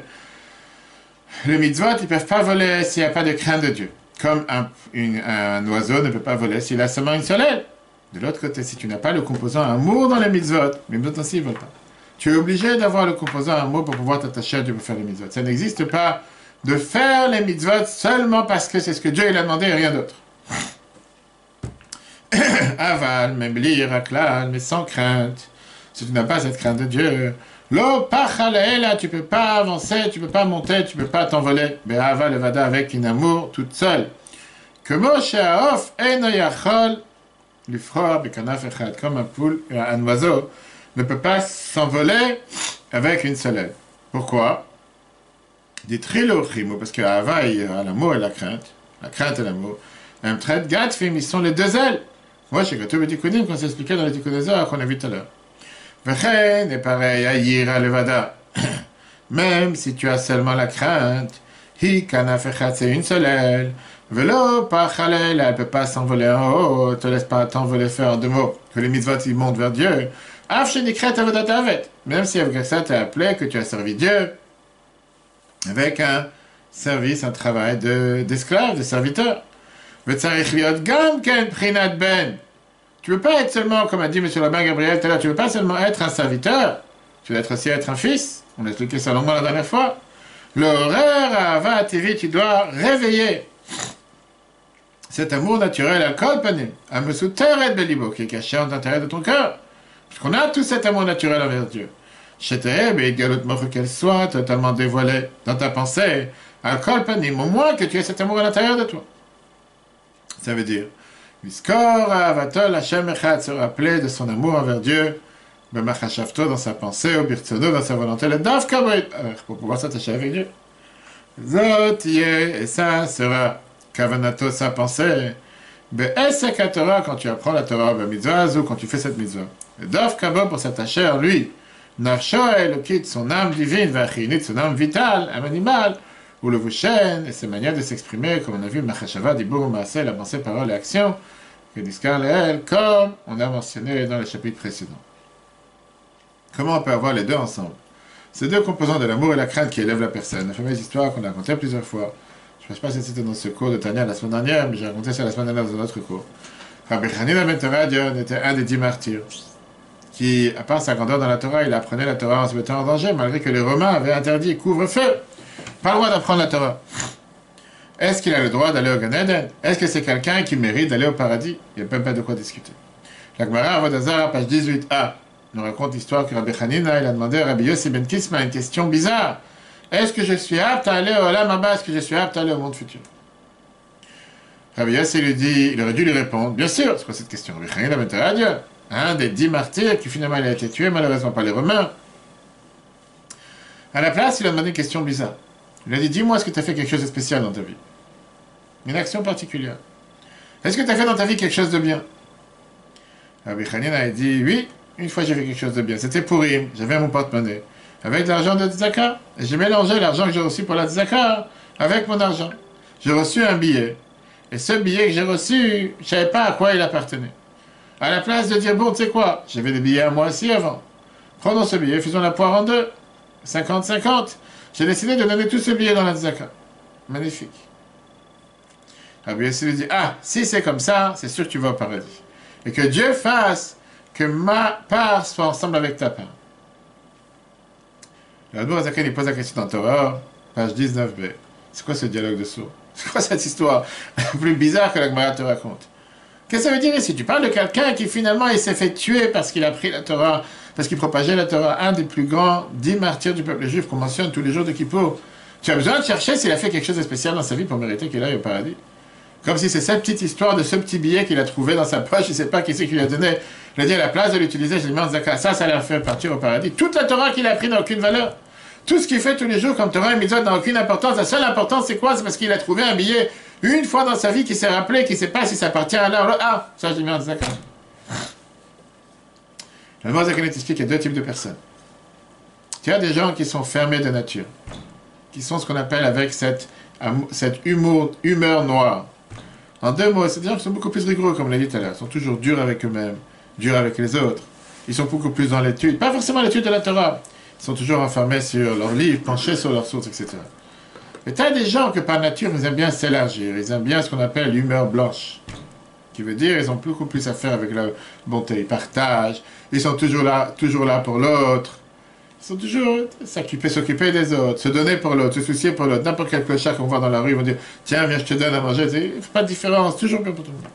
les mitzvot, ils ne peuvent pas voler s'il n'y a pas de crainte de Dieu. Comme un oiseau ne peut pas voler s'il a seulement une seule aile. De l'autre côté, si tu n'as pas le composant amour dans les mitzvot, les mitzvot aussi ne volent pas. Tu es obligé d'avoir le composant amour pour pouvoir t'attacher à Dieu pour faire les mitzvot. Ça n'existe pas de faire les mitzvot seulement parce que c'est ce que Dieu il a demandé et rien d'autre. Aval, même lire, aklal, mais sans crainte. Si tu n'as pas cette crainte de Dieu, lo pachalaela, tu ne peux pas avancer, tu ne peux pas monter, tu ne peux pas t'envoler. Mais aval levada avec un amour toute seule. Que Moshe Aof eno yachol l'ifror bekanaf echad, comme un oiseau ne peut pas s'envoler avec une seule aile. Pourquoi? Dit trilochimo, parce que Ava, il y a l'amour et la crainte et l'amour. Un trait de gatfim, ils sont les deux ailes. Moi, chez Gatoub et Tikkunim, quand c'est expliqué dans les Tikkunazar qu'on a vu tout à l'heure. Vechen est pareil à Yira Levada. Même si tu as seulement la crainte, Hi kanaf echad, c'est une seule aile. Velo pachalel, elle ne peut pas s'envoler en haut, te laisse pas t'envoler faire en deux mots, que les mitzvot ils montent vers Dieu. Même si avec ça tu as appelé, que tu as servi Dieu, avec un service, un travail d'esclave, de serviteur. Tu ne peux pas être seulement, comme a dit M. Robin Gabriel tout à l'heure, tu ne peux pas seulement être un serviteur, tu dois aussi être un fils. On a expliqué ça longuement la dernière fois. L'horaire à Ava TV, tu dois réveiller cet amour naturel à Kolpanim, à Mesuteret Belibo, qui est caché en l'intérieur de ton cœur. Parce qu'on a tout cet amour naturel envers Dieu. Cheteheb et Galut Moche qu'elle soit totalement dévoilée dans ta pensée, à Kolpanim, au moins que tu aies cet amour à l'intérieur de toi. Ça veut dire, Viskor Avatol Hashem Echad, se rappeler de son amour envers Dieu, Bemachashavto dans sa pensée, au Birtsodo dans sa volonté, le Dav Kabrit, pour pouvoir s'attacher avec Dieu. Zot et ça sera Kavanato, sa pensée, Be'esek Torah, quand tu apprends la Torah, Mitzvah, ou quand tu fais cette mitzvah. Le Dav Kabo, pour s'attacher à lui, Nafsho Elokit, son âme divine, Vachinit, son âme vitale, âme animale, ou le Vushen, et ses manières de s'exprimer, comme on a vu, Machashava, Dibur, Maaseh, la pensée, parole et action, que Niskar Leel, comme on a mentionné dans les chapitres précédents. Comment on peut avoir les deux ensemble? Ces deux composants de l'amour et la crainte qui élèvent la personne. La fameuse histoire qu'on a racontée plusieurs fois. Je ne sais pas si c'était dans ce cours de Tania la semaine dernière, mais j'ai raconté ça la semaine dernière dans un autre cours. Rabbi Hanina ben Torah était un des 10 martyrs, qui, à part sa grandeur dans la Torah, il apprenait la Torah en se mettant en danger, malgré que les Romains avaient interdit couvre-feu. Pas le droit d'apprendre la Torah. Est-ce qu'il a le droit d'aller au Gan Eden? Est-ce que c'est quelqu'un qui mérite d'aller au paradis? Il n'y a même pas de quoi discuter. La Gemara Avodazara, page 18a, nous raconte l'histoire que Rabbi Hanina, il a demandé à Rabbi Yossi ben Kisma une question bizarre. Est-ce que je suis apte à aller au Olam Haba? Est-ce que je suis apte à aller au monde futur? Rabbi Yossi lui dit, il aurait dû lui répondre, bien sûr, c'est quoi cette question? Rabbi Hanina ben Teradia, un des 10 martyrs qui finalement il a été tué, malheureusement par les Romains. À la place, il a demandé une question bizarre. Il a dit, dis-moi, est-ce que tu as fait quelque chose de spécial dans ta vie? Une action particulière. Est-ce que tu as fait dans ta vie quelque chose de bien? Rabbi Hanina a dit, oui, une fois j'ai fait quelque chose de bien. C'était Purim, j'avais mon porte-monnaie, avec de l'argent de Tzaka. Et j'ai mélangé l'argent que j'ai reçu pour la Tzaka avec mon argent. J'ai reçu un billet. Et ce billet que j'ai reçu, je ne savais pas à quoi il appartenait. À la place de dire, bon, tu sais quoi, j'avais des billets à moi aussi avant. Prenons ce billet, faisons la poire en deux. 50-50. J'ai décidé de donner tout ce billet dans la Tzaka. Magnifique. Rabbi Yossi lui dit, ah, si c'est comme ça, c'est sûr que tu vas au paradis. Et que Dieu fasse que ma part soit ensemble avec ta part. Le Rabbi Zaken, il pose la question dans Torah, page 19b. C'est quoi ce dialogue de sourds? C'est quoi cette histoire plus bizarre que la Gemara te raconte? Qu'est-ce que ça veut dire ici? Tu parles de quelqu'un qui finalement il s'est fait tuer parce qu'il a pris la Torah, parce qu'il propageait la Torah, un des plus grands 10 martyrs du peuple juif qu'on mentionne tous les jours de Kippour. Tu as besoin de chercher s'il a fait quelque chose de spécial dans sa vie pour mériter qu'il aille au paradis. Comme si c'est cette petite histoire de ce petit billet qu'il a trouvé dans sa poche, il ne sait pas qui c'est qui lui a donné. Il a dit à la place de l'utiliser, je lui demande Zaka, ça l'a fait partir au paradis. Toute la Torah qu'il a appris n'a aucune valeur. Tout ce qu'il fait tous les jours comme Torah et Mitzvot n'a aucune importance. La seule importance, c'est quoi? C'est parce qu'il a trouvé un billet une fois dans sa vie qui s'est rappelé, qui ne sait pas si ça appartient à l'un ou l'autre. Ah, ça je lui demande Zaka. Le mot Zaka explique qu'il y a deux types de personnes. Il y a des gens qui sont fermés de nature, qui sont ce qu'on appelle avec cette humeur noire. En deux mots, c'est des gens qui sont beaucoup plus rigoureux, comme on l'a dit tout à l'heure. Ils sont toujours durs avec eux-mêmes, durs avec les autres. Ils sont beaucoup plus dans l'étude, pas forcément l'étude de la Torah. Ils sont toujours enfermés sur leurs livres, penchés sur leurs sources, etc. Et tu as des gens que par nature, ils aiment bien s'élargir. Ils aiment bien ce qu'on appelle l'humeur blanche. Qui veut dire, ils ont beaucoup plus à faire avec la bonté. Ils partagent, ils sont toujours là pour l'autre. Ils sont toujours s'occuper des autres, se donner pour l'autre, se soucier pour l'autre. N'importe quel clochard qu'on voit dans la rue, ils vont dire, tiens, viens, je te donne à manger. Il ne fait pas de différence, toujours bien pour tout le monde.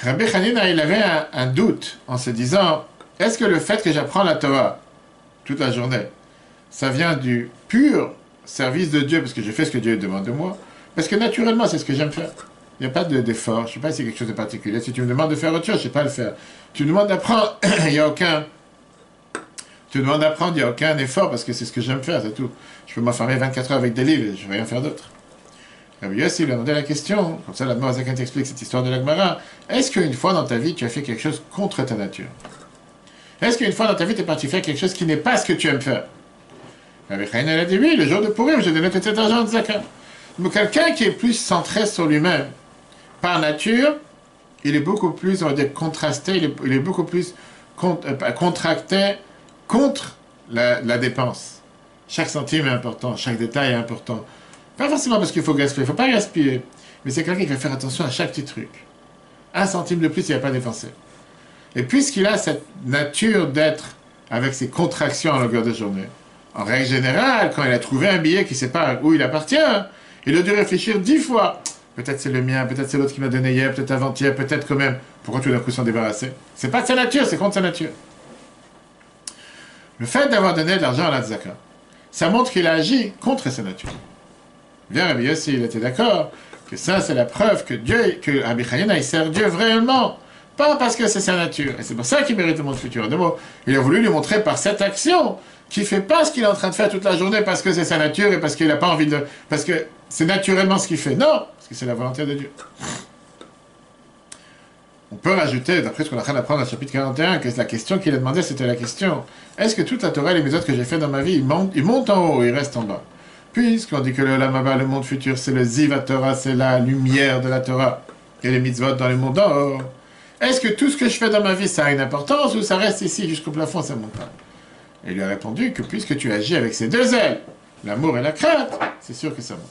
Rabbi Hanina, il avait un doute en se disant, est-ce que le fait que j'apprends la Torah toute la journée, ça vient du pur service de Dieu, parce que je fais ce que Dieu demande de moi, parce que naturellement, c'est ce que j'aime faire. Il n'y a pas d'effort, je ne sais pas si c'est quelque chose de particulier. Si tu me demandes de faire autre chose, je ne sais pas le faire. Tu me demandes d'apprendre, il n'y a aucun... Tu me demandes d'apprendre, il n'y a aucun effort, parce que c'est ce que j'aime faire, c'est tout. Je peux m'enfermer 24 heures avec des livres, et je ne vais rien faire d'autre. Rabbi Yossi lui a demandé la question, comme ça l'Admor Zaken t'explique cette histoire de la Gemara. Est-ce qu'une fois dans ta vie, tu as fait quelque chose contre ta nature? Est-ce qu'une fois dans ta vie, tu es parti faire quelque chose qui n'est pas ce que tu aimes faire? Rabbi Hanina a dit oui, le jour de Purim, j'ai donné tout cet argent de Zakat. Mais quelqu'un qui est plus centré sur lui-même, par nature, il est beaucoup plus, on va dire, contrasté, il est beaucoup plus contracté contre la dépense. Chaque centime est important, chaque détail est important. Pas forcément parce qu'il faut gaspiller, il ne faut pas gaspiller, mais c'est quelqu'un qui va faire attention à chaque petit truc. Un centime de plus, il ne va pas dépenser. Et puisqu'il a cette nature d'être avec ses contractions en longueur de journée, en règle générale, quand il a trouvé un billet qui ne sait pas où il appartient, il a dû réfléchir 10 fois. Peut-être c'est le mien, peut-être c'est l'autre qui m'a donné hier, peut-être avant-hier, peut-être quand même. Pourquoi tout d'un coup s'en débarrasser? C'est pas de sa nature, c'est contre sa nature. Le fait d'avoir donné de l'argent à la tzaka, ça montre qu'il a agi contre sa nature. Bien, Rabbi Yossi, il était d'accord que ça, c'est la preuve que que Rabbi Hanina, il sert Dieu vraiment. Pas parce que c'est sa nature. Et c'est pour ça qu'il mérite le monde futur. De mots, il a voulu lui montrer par cette action qu'il ne fait pas ce qu'il est en train de faire toute la journée parce que c'est sa nature et parce qu'il n'a pas envie de... Parce que c'est naturellement ce qu'il fait. Non, parce que c'est la volonté de Dieu. On peut rajouter, d'après ce qu'on a train d'apprendre dans le chapitre 41, que la question qu'il a demandé, c'était la question, est-ce que toute la Torah et les méthodes que j'ai faites dans ma vie, ils montent en haut et ils restent en bas? Puisqu'on dit que le Olam Haba, le monde futur, c'est le Ziv Torah, c'est la lumière de la Torah, et les mitzvot dans le monde en haut. Est-ce que tout ce que je fais dans ma vie, ça a une importance ou ça reste ici jusqu'au plafond, ça ne monte pas? Et il lui a répondu que puisque tu agis avec ces deux ailes, l'amour et la crainte, c'est sûr que ça monte.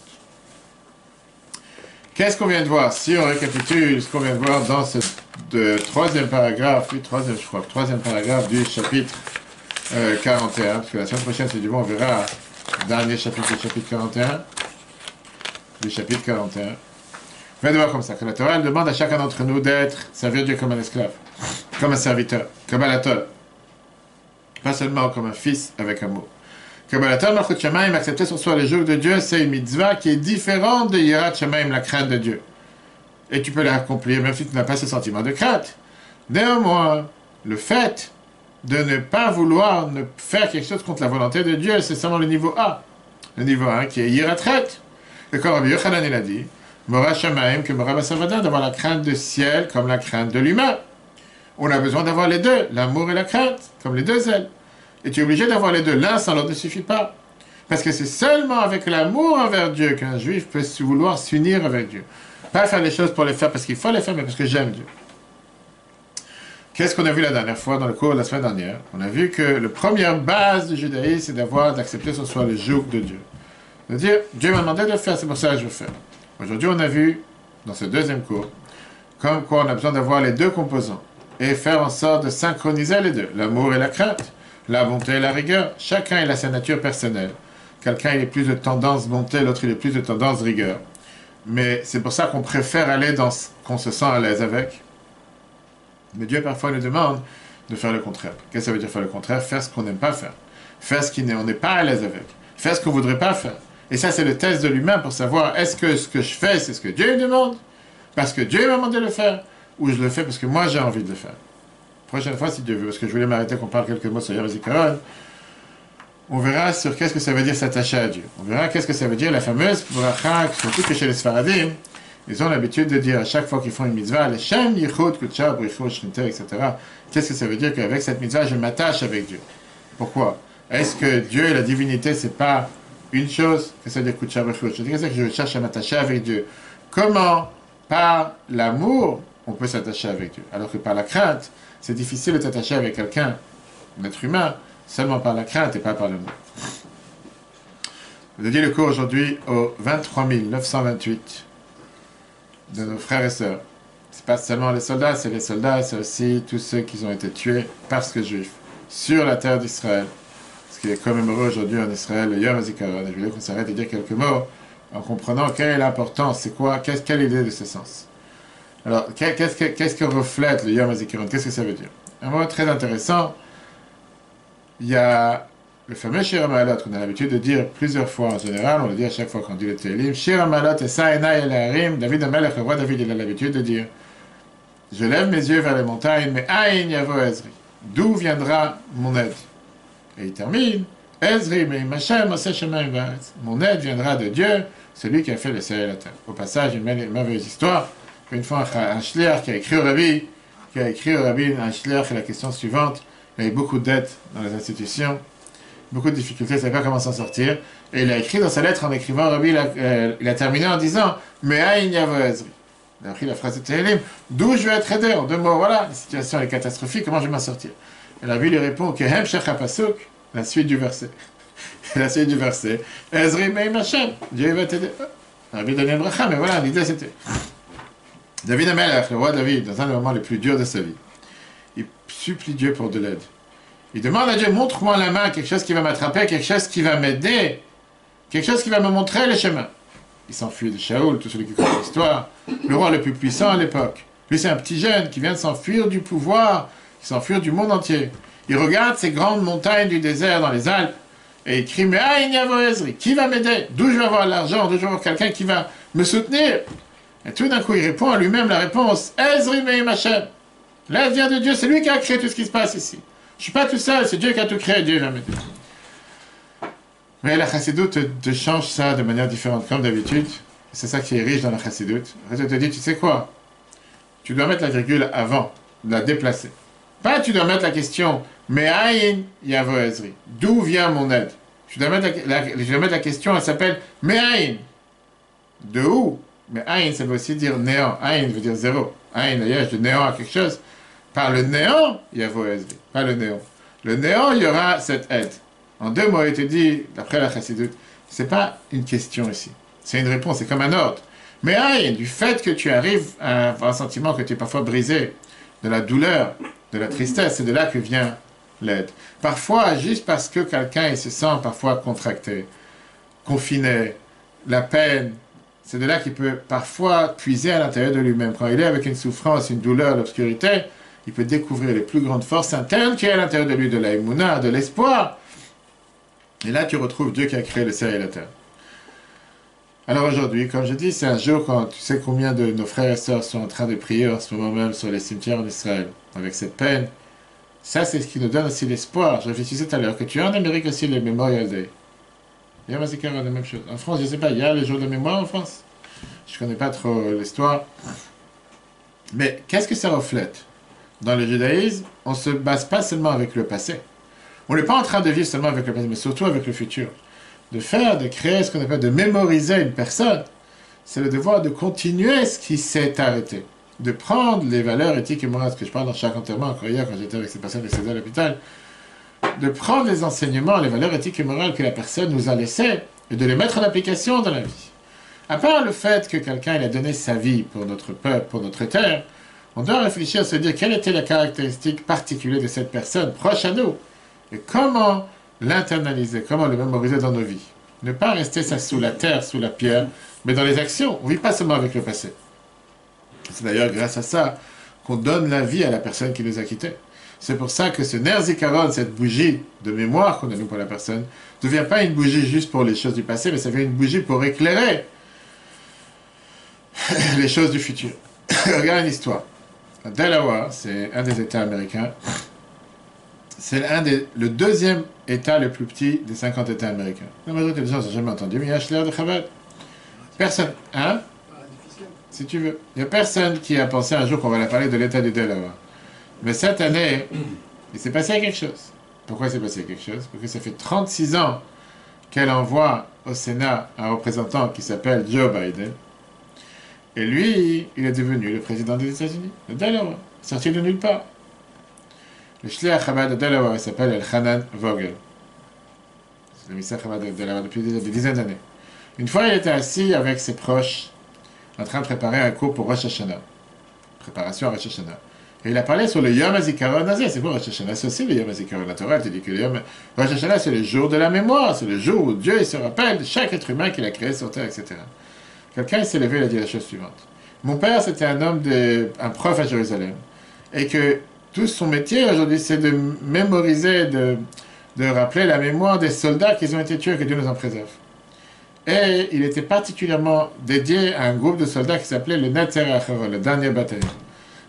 Qu'est-ce qu'on vient de voir? Si on récapitule ce qu'on vient de voir dans ce troisième paragraphe, troisième paragraphe du chapitre 41, parce que la semaine prochaine, c'est du bon, on verra le dernier chapitre du chapitre 41, Fais devoir comme ça, que la Torah elle demande à chacun d'entre nous d'être, servir Dieu comme un esclave, comme un serviteur, comme un Balatol. Pas seulement comme un fils avec amour. Que Balatol Malchut Shamaim, accepter sur soi le joug de Dieu, c'est une mitzvah qui est différente de Yirat Shamaim, la crainte de Dieu. Et tu peux l'accomplir même si tu n'as pas ce sentiment de crainte. Néanmoins, le fait de ne pas vouloir ne faire quelque chose contre la volonté de Dieu, c'est seulement le niveau A. Le niveau 1 qui est Yiratret. Et comme Rabbi Yochanan il a dit, Mora Shamaim que Mora Basavada, d'avoir la crainte du ciel comme la crainte de l'humain. On a besoin d'avoir les deux, l'amour et la crainte, comme les deux ailes. Et tu es obligé d'avoir les deux, l'un sans l'autre ne suffit pas. Parce que c'est seulement avec l'amour envers Dieu qu'un juif peut vouloir s'unir avec Dieu. Pas faire les choses pour les faire parce qu'il faut les faire, mais parce que j'aime Dieu. Qu'est-ce qu'on a vu la dernière fois dans le cours de la semaine dernière? On a vu que la première base du judaïsme, c'est d'accepter sur soi le joug de Dieu. De dire, Dieu m'a demandé de le faire, c'est pour ça que je veux faire. Aujourd'hui, on a vu, dans ce deuxième cours, comme quoi on a besoin d'avoir les deux composants et faire en sorte de synchroniser les deux, l'amour et la crainte, la bonté et la rigueur. Chacun il a sa nature personnelle. Quelqu'un il est plus de tendance bonté, l'autre il est plus de tendance rigueur. Mais c'est pour ça qu'on préfère aller dans ce qu'on se sent à l'aise avec. Mais Dieu parfois nous demande de faire le contraire. Qu'est-ce que ça veut dire faire le contraire? Faire ce qu'on n'aime pas faire. Faire ce qu'on n'est pas à l'aise avec. Faire ce qu'on ne voudrait pas faire. Et ça, c'est le test de l'humain pour savoir est-ce que ce que je fais, c'est ce que Dieu me demande, parce que Dieu m'a demandé de le faire, ou je le fais parce que moi j'ai envie de le faire. Prochaine fois, si Dieu veut, parce que je voulais m'arrêter qu'on parle quelques mots sur Yom HaZikaron, on verra sur qu'est-ce que ça veut dire s'attacher à Dieu. On verra qu'est-ce que ça veut dire la fameuse bracha, surtout que chez les Sfaradim, ils ont l'habitude de dire à chaque fois qu'ils font une mitzvah, les Shem, Yichud, Kutcha, Brichot, Shrinter, etc. Qu'est-ce que ça veut dire qu'avec cette mitzvah, je m'attache avec Dieu? Pourquoi? Est-ce que Dieu et la divinité, c'est pas une chose? Qu'est-ce que ça veut dire Kutcha, Brichot? C'est-à-dire que je cherche à m'attacher avec Dieu. Comment, par l'amour, on peut s'attacher avec Dieu? Alors que par la crainte, c'est difficile de s'attacher avec quelqu'un, un être humain, seulement par la crainte et pas par l'amour. Je dédie le cours aujourd'hui aux 23 928 de nos frères et sœurs. Ce n'est pas seulement les soldats, c'est aussi tous ceux qui ont été tués parce que juifs sur la terre d'Israël. Ce qui est commémoré aujourd'hui en Israël, le Yom HaZikaron. Et je voulais qu'on s'arrête de dire quelques mots en comprenant quelle est l'importance, c'est quoi, quelle idée de ce sens. Alors, qu'est-ce que reflète le Yom HaZikaron? Qu'est-ce que ça veut dire? Un mot très intéressant, il y a le fameux Shir HaMa'alot qu'on a l'habitude de dire plusieurs fois en général, on le dit à chaque fois qu'on dit le Tehillim. Shir HaMa'alot et Sa'enai el Harim, David HaMelech, le roi David, il a l'habitude de dire je lève mes yeux vers les montagnes, mais Aïn Yavo Ezri. D'où viendra mon aide? Et il termine Ezri, mais Machem, mon aide viendra de Dieu, celui qui a fait le ciel et la terre. Au passage, une merveilleuse histoire. Une fois, un shliach qui a écrit au Rabbi, un shliach, la question suivante. Il avait beaucoup de dettes dans les institutions, beaucoup de difficultés, il ne savait pas comment s'en sortir. Et il a écrit dans sa lettre, en écrivant au Rabbi, il a terminé en disant mais Aïn Yavo Ezri. Il a pris la phrase de Tehillim, d'où je vais être aidé? En deux mots, voilà, la situation est catastrophique, comment je vais m'en sortir? Et le Rabbi lui répond Kehem Shech HaPasuk, la suite du verset. La suite du verset, Ezri Meim Hashem, Dieu va t'aider. Le Rabbi donnait une bracha, mais voilà, l'idée c'était. David HaMelech, le roi David, dans un des moments les plus durs de sa vie, il supplie Dieu pour de l'aide. Il demande à Dieu, montre-moi la main, quelque chose qui va m'attraper, quelque chose qui va m'aider, quelque chose qui va me montrer le chemin. Il s'enfuit de Shaoul, tout celui qui connaît l'histoire, le roi le plus puissant à l'époque. Lui, c'est un petit jeune qui vient de s'enfuir du pouvoir, qui s'enfuit du monde entier. Il regarde ces grandes montagnes du désert dans les Alpes, et il crie, mais Aïn Yavo Ezri, qui va m'aider? D'où je vais avoir l'argent? D'où je vais avoir quelqu'un qui va me soutenir? Et tout d'un coup, il répond à lui-même la réponse, Ezri Meim Hashem. L'aide vient de Dieu, c'est lui qui a créé tout ce qui se passe ici. Je ne suis pas tout seul, c'est Dieu qui a tout créé, Dieu va m'aider. Mais la chassidoute te change ça de manière différente, comme d'habitude. C'est ça qui est riche dans la chassidoute. Elle te dit, tu sais quoi? Tu dois mettre la virgule avant, la déplacer. Pas tu dois mettre la question, mais Aïn Yavo Ezri. D'où vient mon aide? Je dois mettre la question, elle s'appelle mais Aïn. De où? Mais Aïn, ça veut aussi dire néant. Aïn veut dire zéro. Aïn, d'ailleurs, de néant à quelque chose. Par le néant, Yavo Ezri. Pas le néant. Le néant, il y aura cette aide. En deux mots, il te dit, d'après la chassidoute, c'est pas une question ici. C'est une réponse, c'est comme un ordre. Mais Aïn, du fait que tu arrives à avoir un sentiment que tu es parfois brisé, de la douleur, de la tristesse, c'est de là que vient l'aide. Parfois, juste parce que quelqu'un se sent parfois contracté, confiné, la peine, c'est de là qu'il peut parfois puiser à l'intérieur de lui-même. Quand il est avec une souffrance, une douleur, l'obscurité, il peut découvrir les plus grandes forces internes qu'il y a à l'intérieur de lui, de la émouna, de l'espoir. Et là, tu retrouves Dieu qui a créé le ciel et la terre. Alors aujourd'hui, comme je dis, c'est un jour quand tu sais combien de nos frères et sœurs sont en train de prier en ce moment même sur les cimetières en Israël, avec cette peine. Ça, c'est ce qui nous donne aussi l'espoir. Je réfléchissais tout à l'heure que tu as en Amérique aussi les Memorial Day. Il y a la même chose. En France, je ne sais pas, il y a les jours de mémoire en France. Je ne connais pas trop l'histoire. Mais qu'est-ce que ça reflète? Dans le judaïsme, on ne se base pas seulement avec le passé. On n'est pas en train de vivre seulement avec le passé, mais surtout avec le futur. De créer ce qu'on appelle de mémoriser une personne, c'est le devoir de continuer ce qui s'est arrêté. De prendre les valeurs éthiques et morales, ce que je parle dans chaque enterrement, encore hier quand j'étais avec ces personnes décédées à l'hôpital, de prendre les enseignements, les valeurs éthiques et morales que la personne nous a laissées et de les mettre en application dans la vie. À part le fait que quelqu'un il a donné sa vie pour notre peuple, pour notre terre, on doit réfléchir à se dire quelle était la caractéristique particulière de cette personne proche à nous et comment l'internaliser, comment le mémoriser dans nos vies. Ne pas rester ça sous la terre, sous la pierre, mais dans les actions. On ne vit pas seulement avec le passé. C'est d'ailleurs grâce à ça qu'on donne la vie à la personne qui nous a quittés. C'est pour ça que ce Ner Zikaron, cette bougie de mémoire qu'on a mis pour la personne, ne devient pas une bougie juste pour les choses du passé, mais ça devient une bougie pour éclairer les choses du futur. Regarde une histoire. Delaware, c'est un des États américains. C'est le deuxième État le plus petit des 50 États américains. La majorité des gens n'ont jamais entendu, mais il y a Schler de Chabad. Personne. Hein? Si tu veux. Il n'y a personne qui a pensé un jour qu'on va la parler de l'État du Delaware. Mais cette année, il s'est passé quelque chose. Pourquoi il s'est passé quelque chose? Parce que ça fait 36 ans qu'elle envoie au Sénat un représentant qui s'appelle Joe Biden. Et lui, il est devenu le président des États-Unis, de Delaware, sorti de nulle part. Le Shliach Chabad de Delaware, il s'appelle Elchanan Vogel. C'est le ministère Chabad de Delaware depuis des dizaines d'années. Une fois, il était assis avec ses proches, en train de préparer un cours pour Rosh Hashanah. Préparation à Rosh Hashanah. Et il a parlé sur le Yom HaZikaron Nazé. C'est quoi Rosh Hashanah? C'est aussi le Yom HaZikaron. La Torah te dit que le Yom Rosh Hashanah, c'est le jour de la mémoire. C'est le jour où Dieu il se rappelle de chaque être humain qu'il a créé sur terre, etc. Quelqu'un s'est levé et a dit la chose suivante. Mon père, c'était un prof à Jérusalem. Et que tout son métier aujourd'hui, c'est de mémoriser, de rappeler la mémoire des soldats qui ont été tués, que Dieu nous en préserve. Et il était particulièrement dédié à un groupe de soldats qui s'appelait le Netzer Acharo, le dernier bataillon.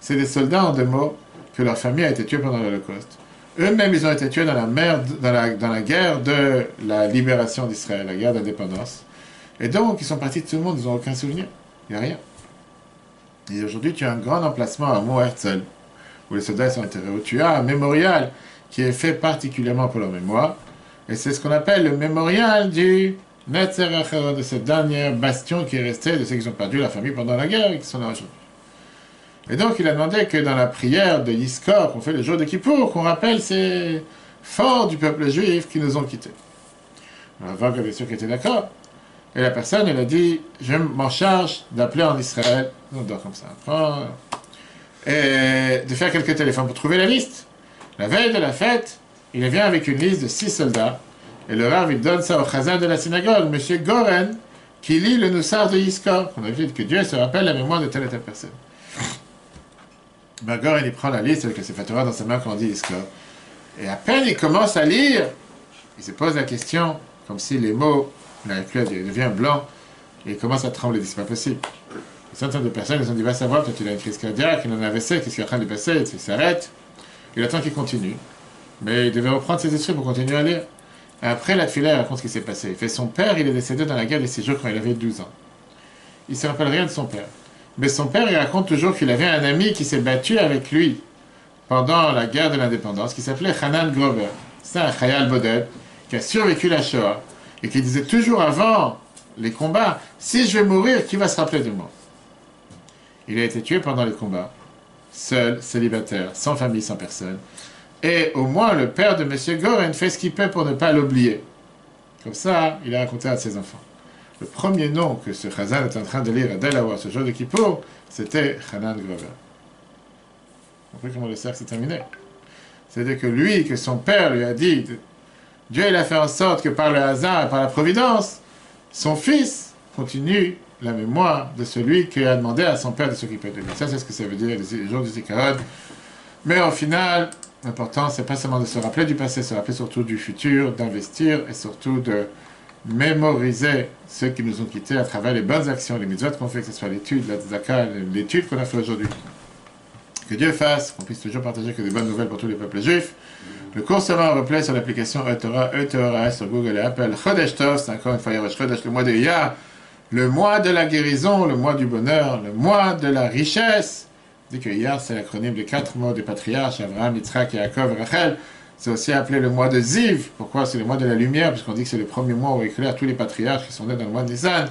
C'est des soldats, en deux mots, que leur famille a été tuée pendant l'Holocauste. Eux-mêmes, ils ont été tués dans la guerre de la libération d'Israël, la guerre d'indépendance. Et donc, ils sont partis de tout le monde, ils n'ont aucun souvenir. Il n'y a rien. Et aujourd'hui, tu as un grand emplacement à Mont Herzl, où les soldats sont enterrés, où tu as un mémorial qui est fait particulièrement pour leur mémoire. Et c'est ce qu'on appelle le mémorial du Netzer Acharo, de cette dernière bastion qui est restée de ceux qui ont perdu la famille pendant la guerre et qui sont là aujourd'hui. Et donc, il a demandé que dans la prière de Yizkor, qu'on fait le jour de Kippour, qu'on rappelle ces forts du peuple juif qui nous ont quittés. Alors, Vogel, bien sûr, qui était d'accord. Et la personne, elle a dit, je m'en charge d'appeler en Israël, on dort comme ça, et de faire quelques téléphones pour trouver la liste. La veille de la fête, il vient avec une liste de 6 soldats, et le Rav, il donne ça au chazan de la synagogue, M. Goren, qui lit le Nussar de Yizkor. On a vu que Dieu se rappelle la mémoire de telle et telle personne. Goren, il prend la liste avec le Sefer Torah dans sa main quand on dit Yizkor. Et à peine il commence à lire, il se pose la question, comme si les mots, il devient blanc, et il commence à trembler. Il dit, c'est pas possible. Une centaine de personnes, ils ont dit, va savoir, peut-être il a une crise cardiaque, il en a un AVC, qu'est-ce qui est en train de passer, il s'arrête. Il attend qu'il continue. Mais il devait reprendre ses esprits pour continuer à lire. Et après, la tefila, il raconte ce qui s'est passé. Il fait son père, il est décédé dans la guerre des 6 jours quand il avait 12 ans. Il ne se rappelle rien de son père. Mais son père, il raconte toujours qu'il avait un ami qui s'est battu avec lui pendant la guerre de l'indépendance, qui s'appelait Hanan Grover. C'est un Chayal Boded qui a survécu la Shoah et qui disait toujours avant les combats, si je vais mourir, qui va se rappeler de moi? Il a été tué pendant les combats, seul, célibataire, sans famille, sans personne. Et au moins, le père de M. Goren fait ce qu'il peut pour ne pas l'oublier. Comme ça, il a raconté à ses enfants. Le premier nom que ce Chazan est en train de lire à Delaware, ce jour de Kippour, c'était Hanan Grover. Vous comprenez comment le cercle s'est terminé? C'est-à-dire que lui, que son père lui a dit, Dieu il a fait en sorte que par le hasard et par la providence, son fils continue la mémoire de celui qui a demandé à son père de s'occuper de lui. Ça, c'est ce que ça veut dire les jours du Zikaron. Mais au final, l'important, c'est pas seulement de se rappeler du passé, se rappeler surtout du futur, d'investir et surtout de mémoriser ceux qui nous ont quittés à travers les bonnes actions, les mitzvot qu'on fait, que ce soit l'étude, la tzedaka, l'étude qu'on a fait aujourd'hui. Que Dieu fasse, qu'on puisse toujours partager que des bonnes nouvelles pour tous les peuples juifs. Le cours sera en replay sur l'application eTorah sur Google et Apple. Chodesh Tov, c'est encore une fois Chodesh, le mois de Iyar, le mois de la guérison, le mois du bonheur, le mois de la richesse. On dit que Iyar, c'est l'acronyme des 4 mots des patriarches, Abraham, Yitzhak, Yaakov, Rachel. C'est aussi appelé le mois de Ziv. Pourquoi? C'est le mois de la lumière, puisqu'on dit que c'est le premier mois où éclaire tous les patriarches qui sont nés dans le mois de Nisan.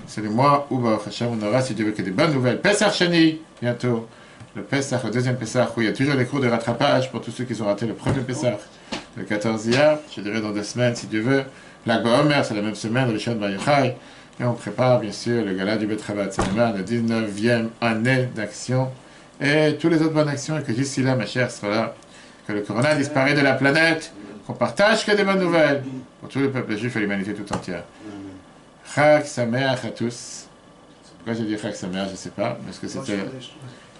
C'est le mois où, Baruch Hashem, on aura, si Dieu veut, que des bonnes nouvelles. Pesach Sheni, bientôt. Le Pesach, le deuxième Pesach, où il y a toujours des cours de rattrapage pour tous ceux qui ont raté le premier Pesach. Le 14 Iyar, je dirais dans 2 semaines, si Dieu veut. La Gomer, c'est la même semaine, Rishon Bayachai. Et on prépare, bien sûr, le gala du Betravat Salman, la 19e année d'action. Et toutes les autres bonnes actions, et que d'ici là, ma chère, sera là. Que le corona disparaît de la planète, qu'on partage que des bonnes nouvelles pour tout le peuple juif et l'humanité tout entière. Chag Sameach à tous. Pourquoi j'ai dit Chag Sameach, je ne sais pas, parce que c'était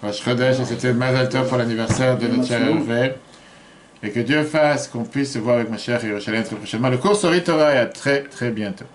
Rosh Chodesh et c'était Mazal Tov pour l'anniversaire de notre cher Hervé. Et que Dieu fasse qu'on puisse se voir avec ma chère Yerushalayim très prochainement. Le cours sur eTorah est à très très bientôt.